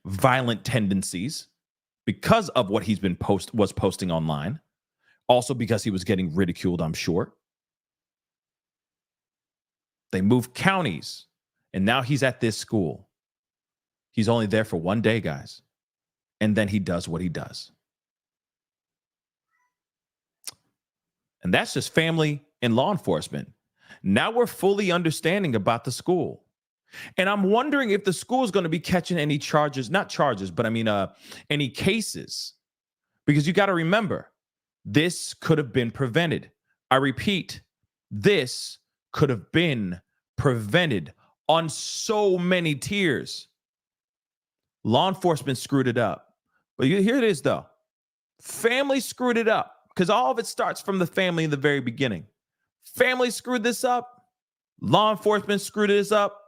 violent tendencies, because of what he's been posting online, also because he was getting ridiculed, I'm sure. They moved counties, and now he's at this school. He's only there for one day, guys, and then he does what he does. And that's just family and law enforcement. Now we're fully understanding about the school. And I'm wondering if the school is going to be catching any charges, not charges, but I mean, any cases. Because you got to remember, this could have been prevented. I repeat, this could have been prevented on so many tiers. Law enforcement screwed it up. But here it is, though. Family screwed it up. Because all of it starts from the family in the very beginning. Family screwed this up. Law enforcement screwed this up.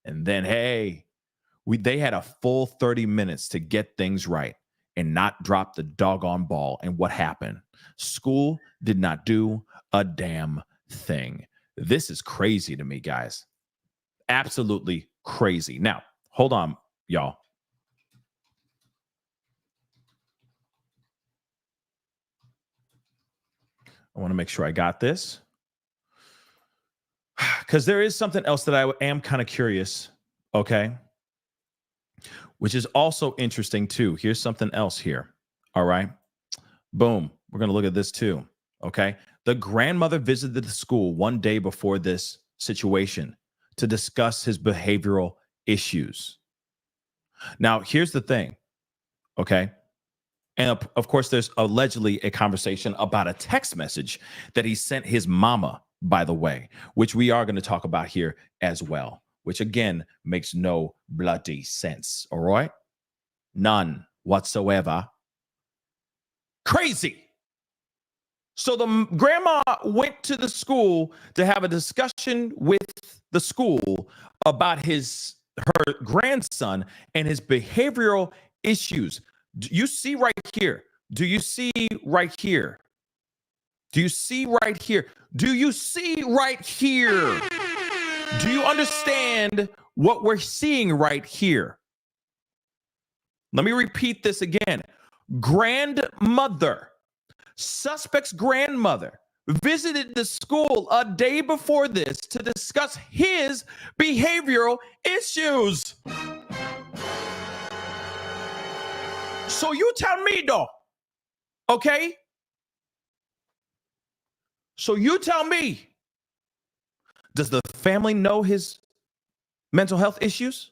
And then, hey, they had a full 30 minutes to get things right and not drop the doggone ball. And what happened? School did not do a damn thing. This is crazy to me, guys. Absolutely crazy. Now, hold on, y'all. I want to make sure I got this, because there is something else that I am kind of curious, okay, which is also interesting too. Here's something else here. All right. Boom. We're going to look at this too. Okay. The grandmother visited the school one day before this situation to discuss his behavioral issues. Now, here's the thing. Okay. And of course, there's allegedly a conversation about a text message that he sent his mama, by the way, which we are going to talk about here as well, which again makes no bloody sense. All right. None whatsoever. Crazy. So the grandma went to the school to have a discussion with the school about her grandson and his behavioral issues. Do you see right here? Do you see right here? Do you see right here? Do you see right here? Do you understand what we're seeing right here? Let me repeat this again. Grandmother, suspect's grandmother, visited the school a day before this to discuss his behavioral issues. So you tell me, though, okay? So you tell me, does the family know his mental health issues?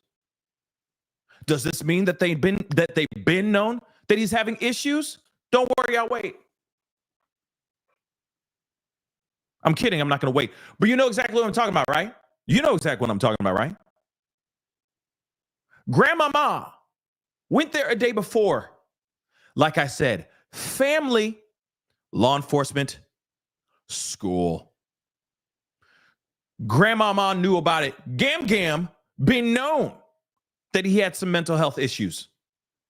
Does this mean that they've been known that he's having issues? Don't worry, I'll wait. I'm kidding, I'm not going to wait. But you know exactly what I'm talking about, right? You know exactly what I'm talking about, right? Grandmama went there a day before. Like I said, family, law enforcement, school. Grandmama knew about it. Gam been known that he had some mental health issues.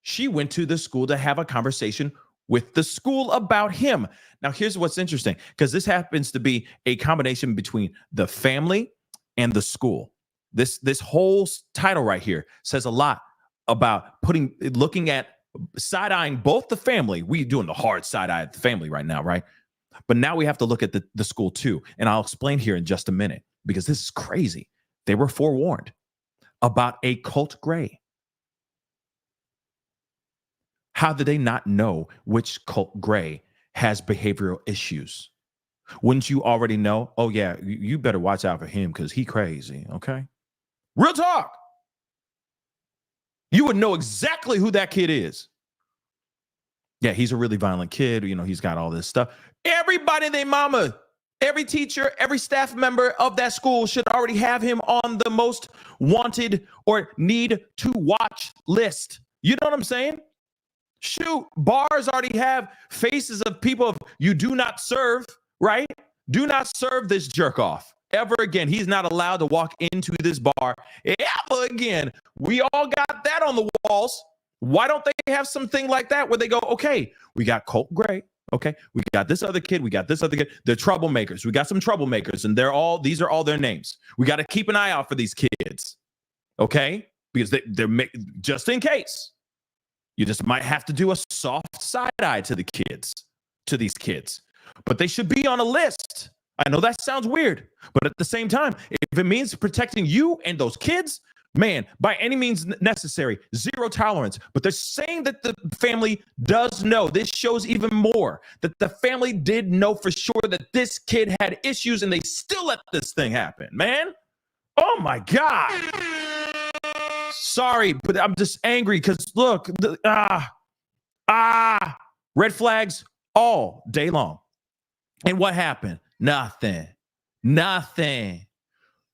She went to the school to have a conversation with the school about him. Now, here's what's interesting, because this happens to be a combination between the family and the school. This whole title right here says a lot about looking at side-eyeing both the family. We doing the hard side-eye at the family right now, right? But now we have to look at the school too. And I'll explain here in just a minute because this is crazy. They were forewarned about a Colt Gray. How did they not know which Colt Gray has behavioral issues? Wouldn't you already know? Oh, yeah, you better watch out for him because he crazy, okay? Real talk. You would know exactly who that kid is. Yeah, he's a really violent kid. You know, he's got all this stuff. Everybody, they mama, every teacher, every staff member of that school should already have him on the most wanted or need to watch list. You know what I'm saying? Shoot, bars already have faces of people you do not serve, right? Do not serve this jerk off ever again. He's not allowed to walk into this bar ever again. We all got that on the walls. Why don't they have something like that where they go, okay, we got Colt Gray. Okay, we got this other kid. We got this other kid. They're troublemakers. We got some troublemakers, and these are all their names. We got to keep an eye out for these kids. Okay, because they're just in case. You just might have to do a soft side eye to these kids, but they should be on a list. I know that sounds weird, but at the same time, if it means protecting you and those kids, man, by any means necessary, zero tolerance. But they're saying that the family does know. This shows even more that the family did know for sure that this kid had issues and they still let this thing happen, man. Oh my God. Sorry, but I'm just angry because look, red flags all day long. And what happened? Nothing.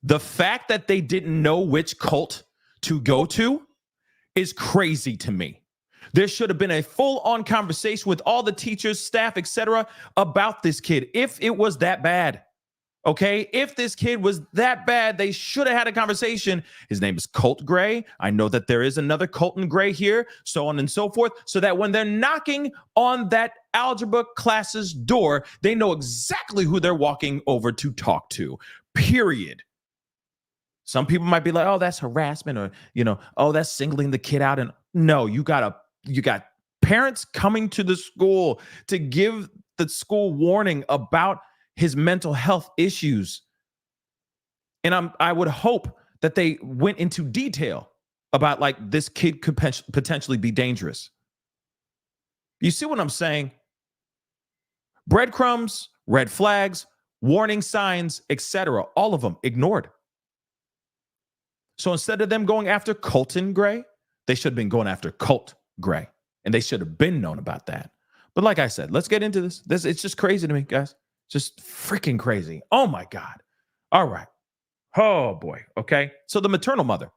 The fact that they didn't know which cult to go to is crazy to me. There should have been a full-on conversation with all the teachers, staff, etc. about this kid if it was that bad. Okay, if this kid was that bad, they should have had a conversation. His name is Colt Gray. I know that there is another Colton Gray here, so on and so forth, so that when they're knocking on that algebra class's door, they know exactly who they're walking over to talk to, period. Some people might be like, oh, that's harassment, or, oh, that's singling the kid out. And no, you got parents coming to the school to give the school warning about his mental health issues. And I would hope that they went into detail about like this kid could potentially be dangerous. You see what I'm saying? Breadcrumbs, red flags, warning signs, etc. All of them ignored. So instead of them going after Colton Gray, they should have been going after Colt Gray. And they should have been known about that. But like I said, let's get into this. It's just crazy to me, guys. Just freaking crazy. Oh my God. All right. Oh boy. Okay. So the maternal mother.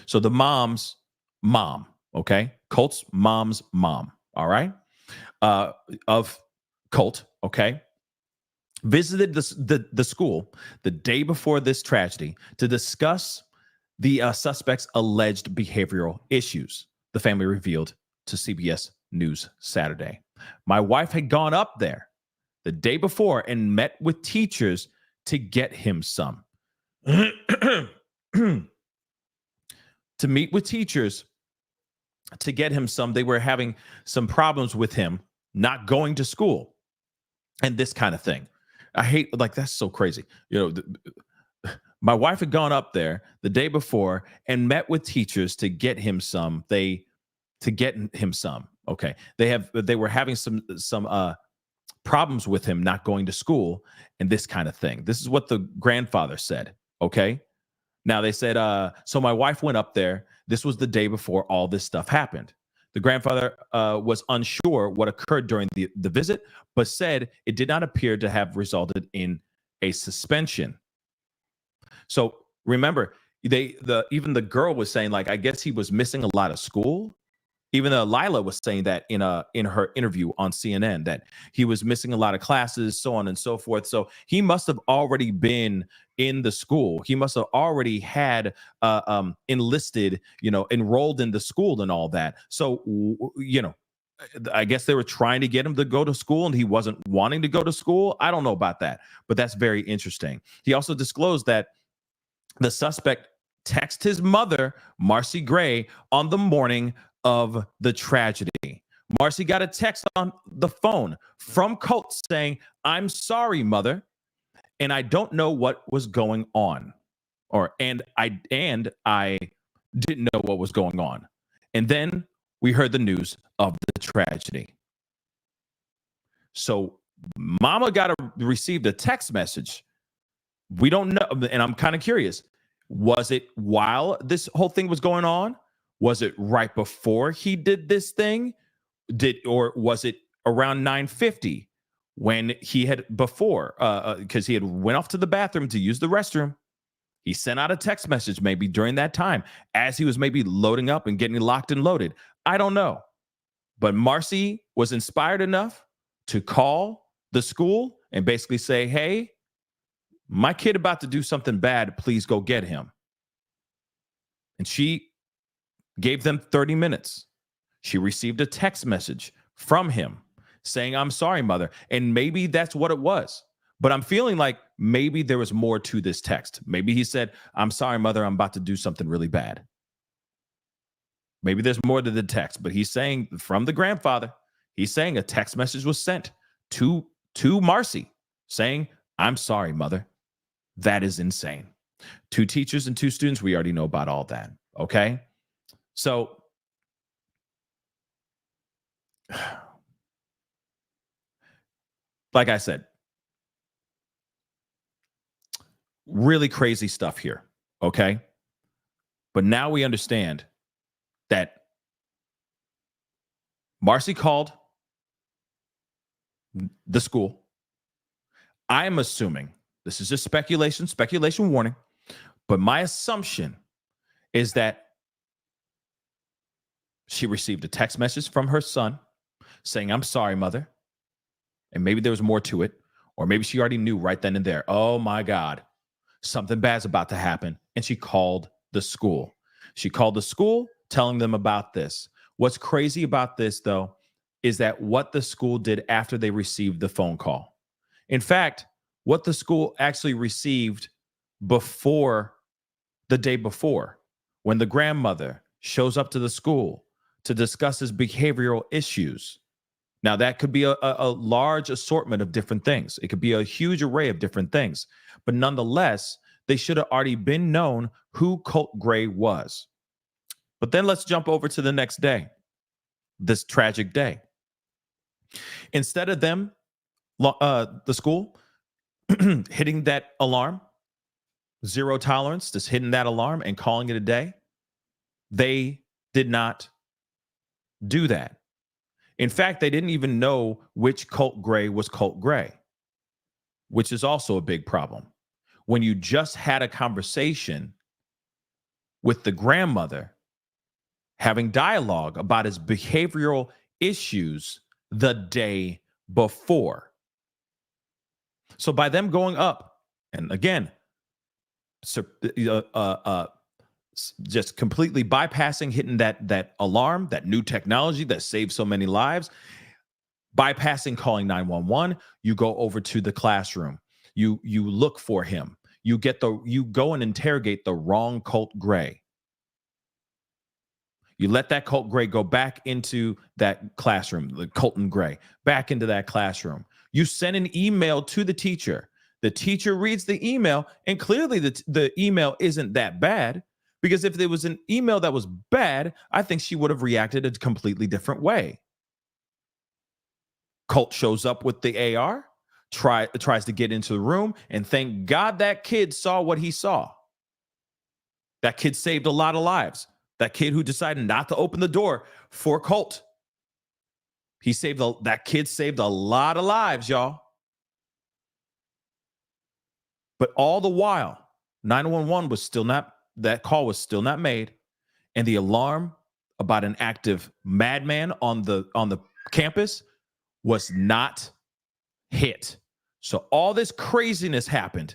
So the mom's mom. Okay. Colt's mom's mom. All right. Of Colt. Okay. Visited the school the day before this tragedy to discuss the suspect's alleged behavioral issues. The family revealed to CBS News Saturday. My wife had gone up there the day before and met with teachers to get him some. To meet with teachers to get him some. They were having some problems with him not going to school and this kind of thing. I hate, like, that's so crazy. My wife had gone up there the day before and met with teachers to get him some. Okay. They were having some problems with him not going to school and this kind of thing. This is what the grandfather said. Okay. Now they said, so my wife went up there. This was the day before all this stuff happened. The grandfather was unsure what occurred during the visit, but said it did not appear to have resulted in a suspension. So remember, even the girl was saying, like, I guess he was missing a lot of school. Even though Lila was saying that in her interview on CNN, that he was missing a lot of classes, so on and so forth. So he must have already been in the school. He must have already had enlisted, enrolled in the school and all that. So, I guess they were trying to get him to go to school and he wasn't wanting to go to school. I don't know about that, but that's very interesting. He also disclosed that the suspect texted his mother, Marcee Gray, on the morning of the tragedy. Marcee got a text on the phone from Colt saying, "I'm sorry, mother, and I don't know what was going on." And I didn't know what was going on. And then we heard the news of the tragedy. So mama received a text message. We don't know, and I'm kind of curious. Was it while this whole thing was going on? Was it right before he did this thing? Or was it around 9:50 when he had before? Because he had went off to the bathroom to use the restroom. He sent out a text message maybe during that time as he was maybe loading up and getting locked and loaded. I don't know. But Marcee was inspired enough to call the school and basically say, "Hey, my kid about to do something bad. Please go get him." And she gave them 30 minutes. She received a text message from him saying, "I'm sorry, mother." And maybe that's what it was. But I'm feeling like maybe there was more to this text. Maybe he said, "I'm sorry, mother, I'm about to do something really bad." Maybe there's more to the text, but he's saying from the grandfather, he's saying a text message was sent to Marcee saying, "I'm sorry, mother." That is insane. 2 teachers and 2 students, we already know about all that. Okay. So like I said, really crazy stuff here. Okay. But now we understand that Marcee called the school. I'm assuming, this is just speculation warning, but my assumption is that she received a text message from her son saying, "I'm sorry, mother." And maybe there was more to it, or maybe she already knew right then and there, oh my God, something bad's about to happen. And she called the school. She called the school telling them about this. What's crazy about this, though, is that what the school did after they received the phone call. In fact, what the school actually received before the day before, when the grandmother shows up to the school to discuss his behavioral issues. Now, that could be a large assortment of different things. It could be a huge array of different things. But nonetheless, they should have already been known who Colt Gray was. But then let's jump over to the next day, this tragic day. Instead of them, the school, hitting that alarm, zero tolerance, just hitting that alarm and calling it a day, they did not do that. In fact, they didn't even know which Colt Gray was Colt Gray, which is also a big problem. When you just had a conversation with the grandmother, having dialogue about his behavioral issues the day before. So by them going up, and again, just completely bypassing, hitting that alarm, that new technology that saves so many lives, bypassing calling 911, you go over to the classroom. You look for him. You go and interrogate the wrong Colt Gray. You let that Colt Gray go back into that classroom, the Colton Gray, back into that classroom. You send an email to the teacher. The teacher reads the email, and clearly the email isn't that bad, because if there was an email that was bad, I think she would have reacted a completely different way. Colt shows up with the AR, tries to get into the room, and thank God that kid saw what he saw. That kid saved a lot of lives. That kid who decided not to open the door for Colt. That kid saved a lot of lives, y'all. But all the while, 911 was still not, that call was still not made. And the alarm about an active madman on the campus was not hit. So all this craziness happened.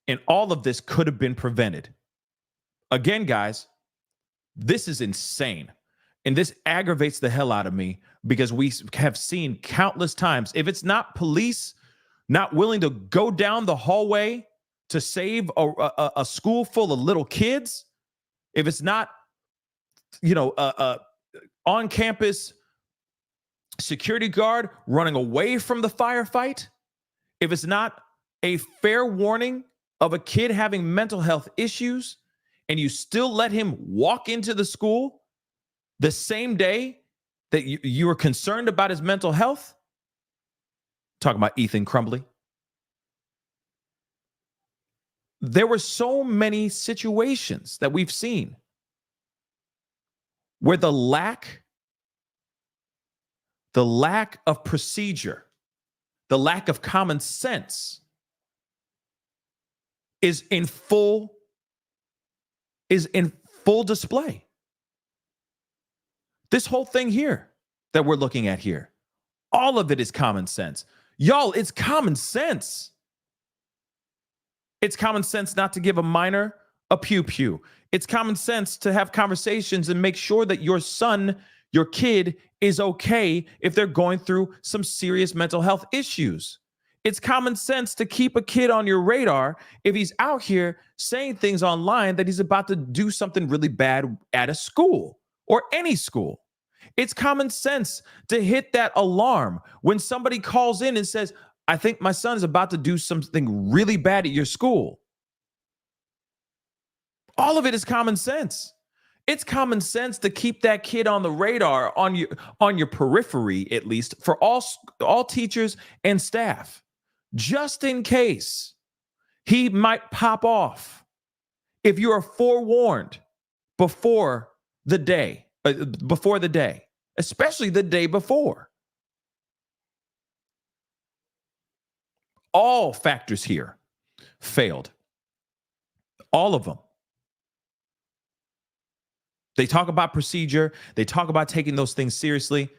And all of this could have been prevented. Again, guys, this is insane. And this aggravates the hell out of me, because we have seen countless times, if it's not police not willing to go down the hallway to save a school full of little kids, if it's not, on campus security guard running away from the firefight, if it's not a fair warning of a kid having mental health issues, and you still let him walk into the school the same day that you were concerned about his mental health, talking about Ethan Crumbly. There were so many situations that we've seen where the lack of procedure, the lack of common sense is in full display. This whole thing here that we're looking at here, all of it is common sense. Y'all, it's common sense. It's common sense not to give a minor a pew-pew. It's common sense to have conversations and make sure that your son, your kid, is okay if they're going through some serious mental health issues. It's common sense to keep a kid on your radar if he's out here saying things online that he's about to do something really bad at a school or any school. It's common sense to hit that alarm when somebody calls in and says, I think my son is about to do something really bad at your school. All of it is common sense. It's common sense to keep that kid on the radar, on your periphery, at least, for all teachers and staff, just in case he might pop off. If you are forewarned before the day, especially the day before. All factors here failed. All of them. They talk about procedure. They talk about taking those things seriously.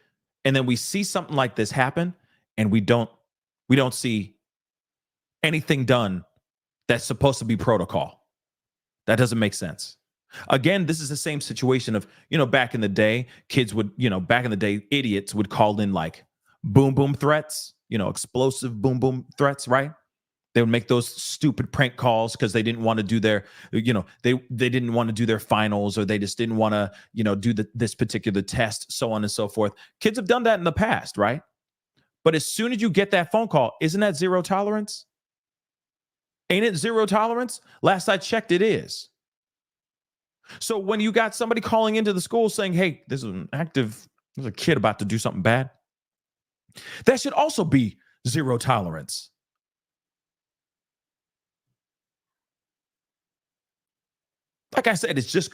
And then we see something like this happen and we don't see anything done that's supposed to be protocol. That doesn't make sense. Again, this is the same situation of, back in the day, idiots would call in like boom, boom threats, explosive boom, boom threats, right? They would make those stupid prank calls because they didn't want to do their, they didn't want to do their finals, or they just didn't want to, do this particular test, so on and so forth. Kids have done that in the past, right? But as soon as you get that phone call, isn't that zero tolerance? Ain't it zero tolerance? Last I checked, it is. So when you got somebody calling into the school saying, hey, there's a kid about to do something bad, that should also be zero tolerance. Like I said, it's just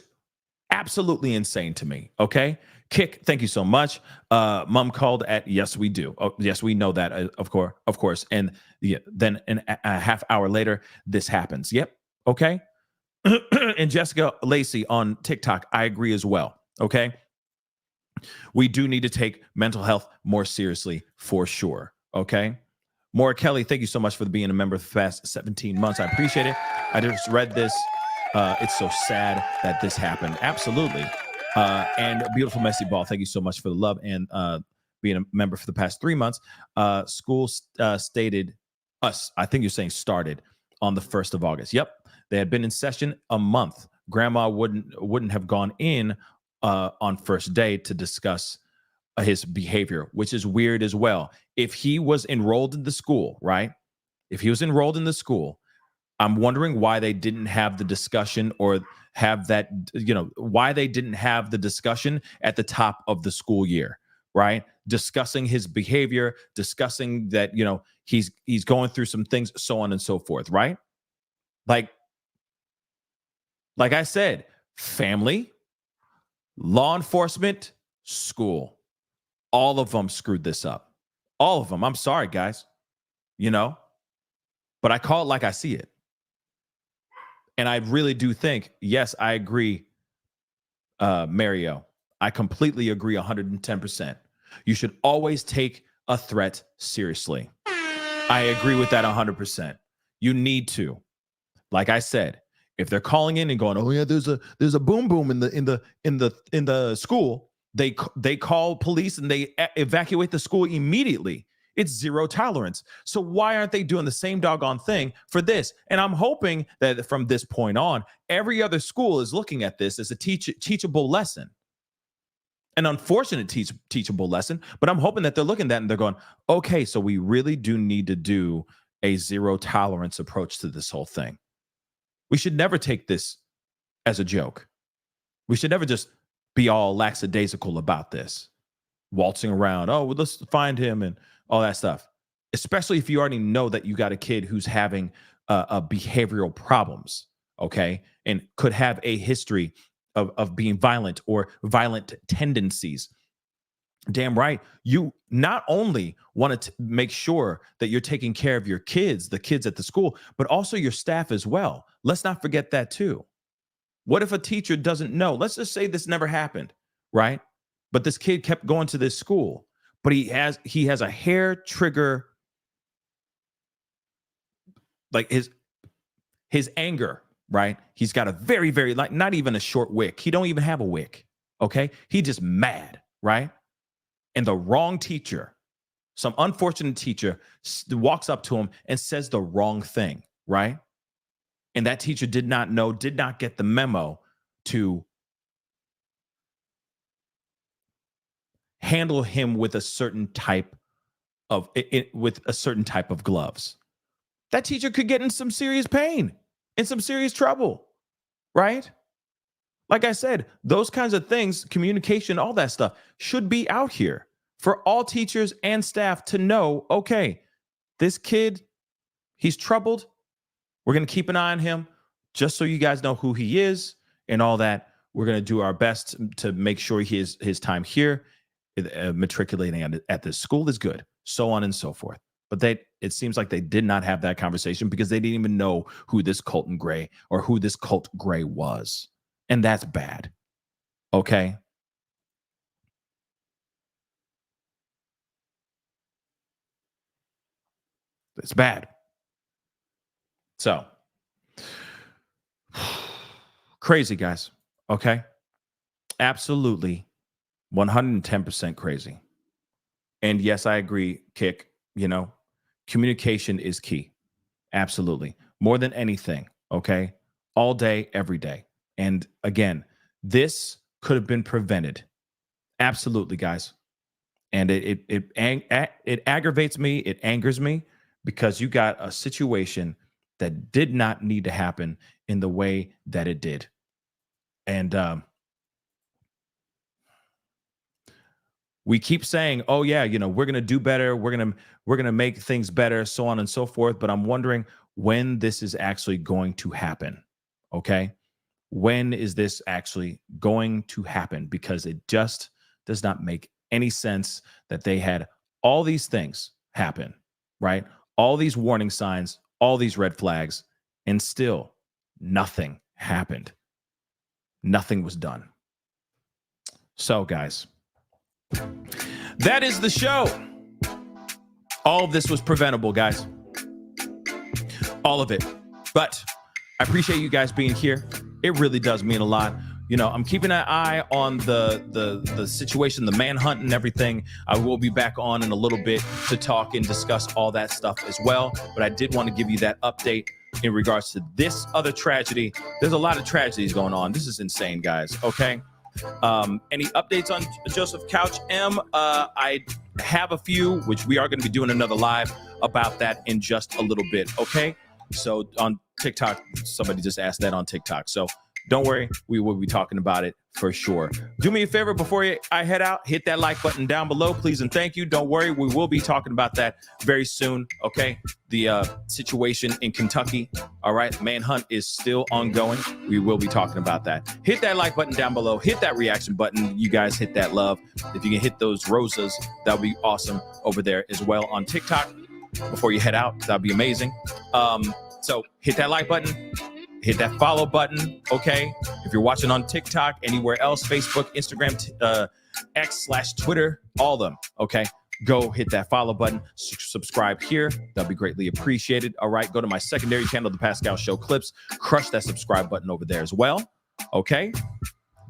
absolutely insane to me. Okay. Kick, thank you so much. Mom called at yes, we do. Oh, yes, we know that, of course. And then a half hour later, this happens. Yep. Okay. And Jessica Lacey on TikTok, I agree as well. Okay. We do need to take mental health more seriously for sure. Okay. Maura Kelly, thank you so much for being a member for the past 17 months. I appreciate it. I just read this. It's so sad that this happened. Absolutely. And Beautiful Messy Ball, thank you so much for the love and being a member for the past 3 months. School stated us, I think you're saying started on the 1st of August. Yep. They had been in session a month. Grandma wouldn't have gone in on first day to discuss his behavior, which is weird as well. If he was enrolled in the school, right? If he was enrolled in the school, I'm wondering why they didn't have the discussion or have that, why they didn't have the discussion at the top of the school year, right? Discussing his behavior, discussing that, he's going through some things, so on and so forth, right? Like I said, family, law enforcement, school, all of them screwed this up. All of them. I'm sorry, guys, but I call it like I see it. And I really do think, yes, I agree, Mario. I completely agree 110%. You should always take a threat seriously. I agree with that 100%. You need to. Like I said, if they're calling in and going, "Oh yeah, there's a boom boom in the school," they call police and they evacuate the school immediately. It's zero tolerance. So why aren't they doing the same doggone thing for this? And I'm hoping that from this point on, every other school is looking at this as a teachable lesson. an unfortunate teachable lesson, but I'm hoping that they're looking at that and they're going, okay, so we really do need to do a zero tolerance approach to this whole thing. We should never take this as a joke. We should never just be all lackadaisical about this, waltzing around, oh, well, let's find him and all that stuff, especially if you already know that you got a kid who's having behavioral problems, okay, and could have a history of being violent or violent tendencies. Damn right. You not only want to make sure that you're taking care of your kids, the kids at the school, but also your staff as well. Let's not forget that too. What if a teacher doesn't know? Let's just say this never happened, right? But this kid kept going to this school, but he has a hair trigger, like his anger, right? He's got a very, very, like, not even a short wick. He don't even have a wick, okay? He just mad, right? And the wrong teacher, some unfortunate teacher, walks up to him and says the wrong thing, right? And that teacher did not know, did not get the memo to handle him with a certain type of gloves. That teacher could get in some serious pain, in some serious trouble, right? Like I said, those kinds of things, communication, all that stuff should be out here for all teachers and staff to know, okay, this kid, he's troubled. We're going to keep an eye on him just so you guys know who he is and all that. We're going to do our best to make sure his time here, matriculating at this school is good, so on and so forth. But it seems like they did not have that conversation because they didn't even know who this Colton Gray or who this Colt Gray was. And that's bad. Okay? It's bad. So, crazy, guys. Okay? Absolutely 110% crazy. And yes, I agree, Kick. Communication is key. Absolutely. More than anything. Okay? All day, every day. And again, this could have been prevented. Absolutely, guys. And it aggravates me. It angers me because you got a situation that did not need to happen in the way that it did. And we keep saying, oh yeah, we're going to do better. We're going to make things better, so on and so forth. But I'm wondering when this is actually going to happen. Okay. When is this actually going to happen? Because it just does not make any sense that they had all these things happen, right? All these warning signs, all these red flags, and still nothing happened. Nothing was done. So, guys, that is the show. All of this was preventable, guys. All of it. But I appreciate you guys being here. It really does mean a lot. I'm keeping an eye on the situation, the manhunt and everything. I will be back on in a little bit to talk and discuss all that stuff as well. But I did want to give you that update in regards to this other tragedy. There's a lot of tragedies going on. This is insane, guys. Okay. Any updates on Joseph Couch M? I have a few, which we are going to be doing another live about that in just a little bit. Okay. So on TikTok, somebody just asked that on TikTok. So don't worry, we will be talking about it for sure. Do me a favor before I head out, hit that like button down below, please and thank you. Don't worry, we will be talking about that very soon, okay? The situation in Kentucky, all right? Manhunt is still ongoing. We will be talking about that. Hit that like button down below. Hit that reaction button. You guys hit that love. If you can hit those roses, that would be awesome over there as well on TikTok. Before you head out, that would be amazing. So hit that like button. Hit that follow button, okay? If you're watching on TikTok, anywhere else, Facebook, Instagram, X/Twitter, all of them, okay? Go hit that follow button, subscribe here. That'll be greatly appreciated. All right, go to my secondary channel, The Pascal Show Clips. Crush that subscribe button over there as well, okay?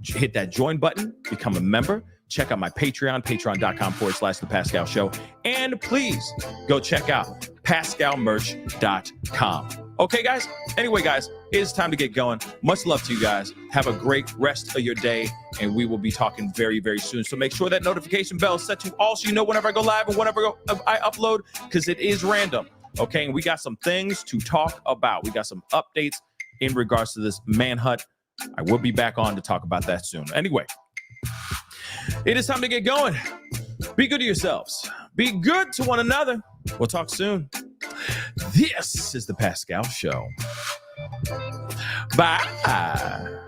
Hit that join button, become a member. Check out my Patreon, patreon.com/The Pascal Show. And please go check out PascalMerch.com. Okay, guys? Anyway, guys, it's time to get going. Much love to you guys. Have a great rest of your day, and we will be talking very, very soon. So make sure that notification bell is set to all so you know whenever I go live and whenever I upload, because it is random. Okay, and we got some things to talk about. We got some updates in regards to this manhunt. I will be back on to talk about that soon. Anyway, it is time to get going. Be good to yourselves. Be good to one another. We'll talk soon. This is the Pascal Show. Bye.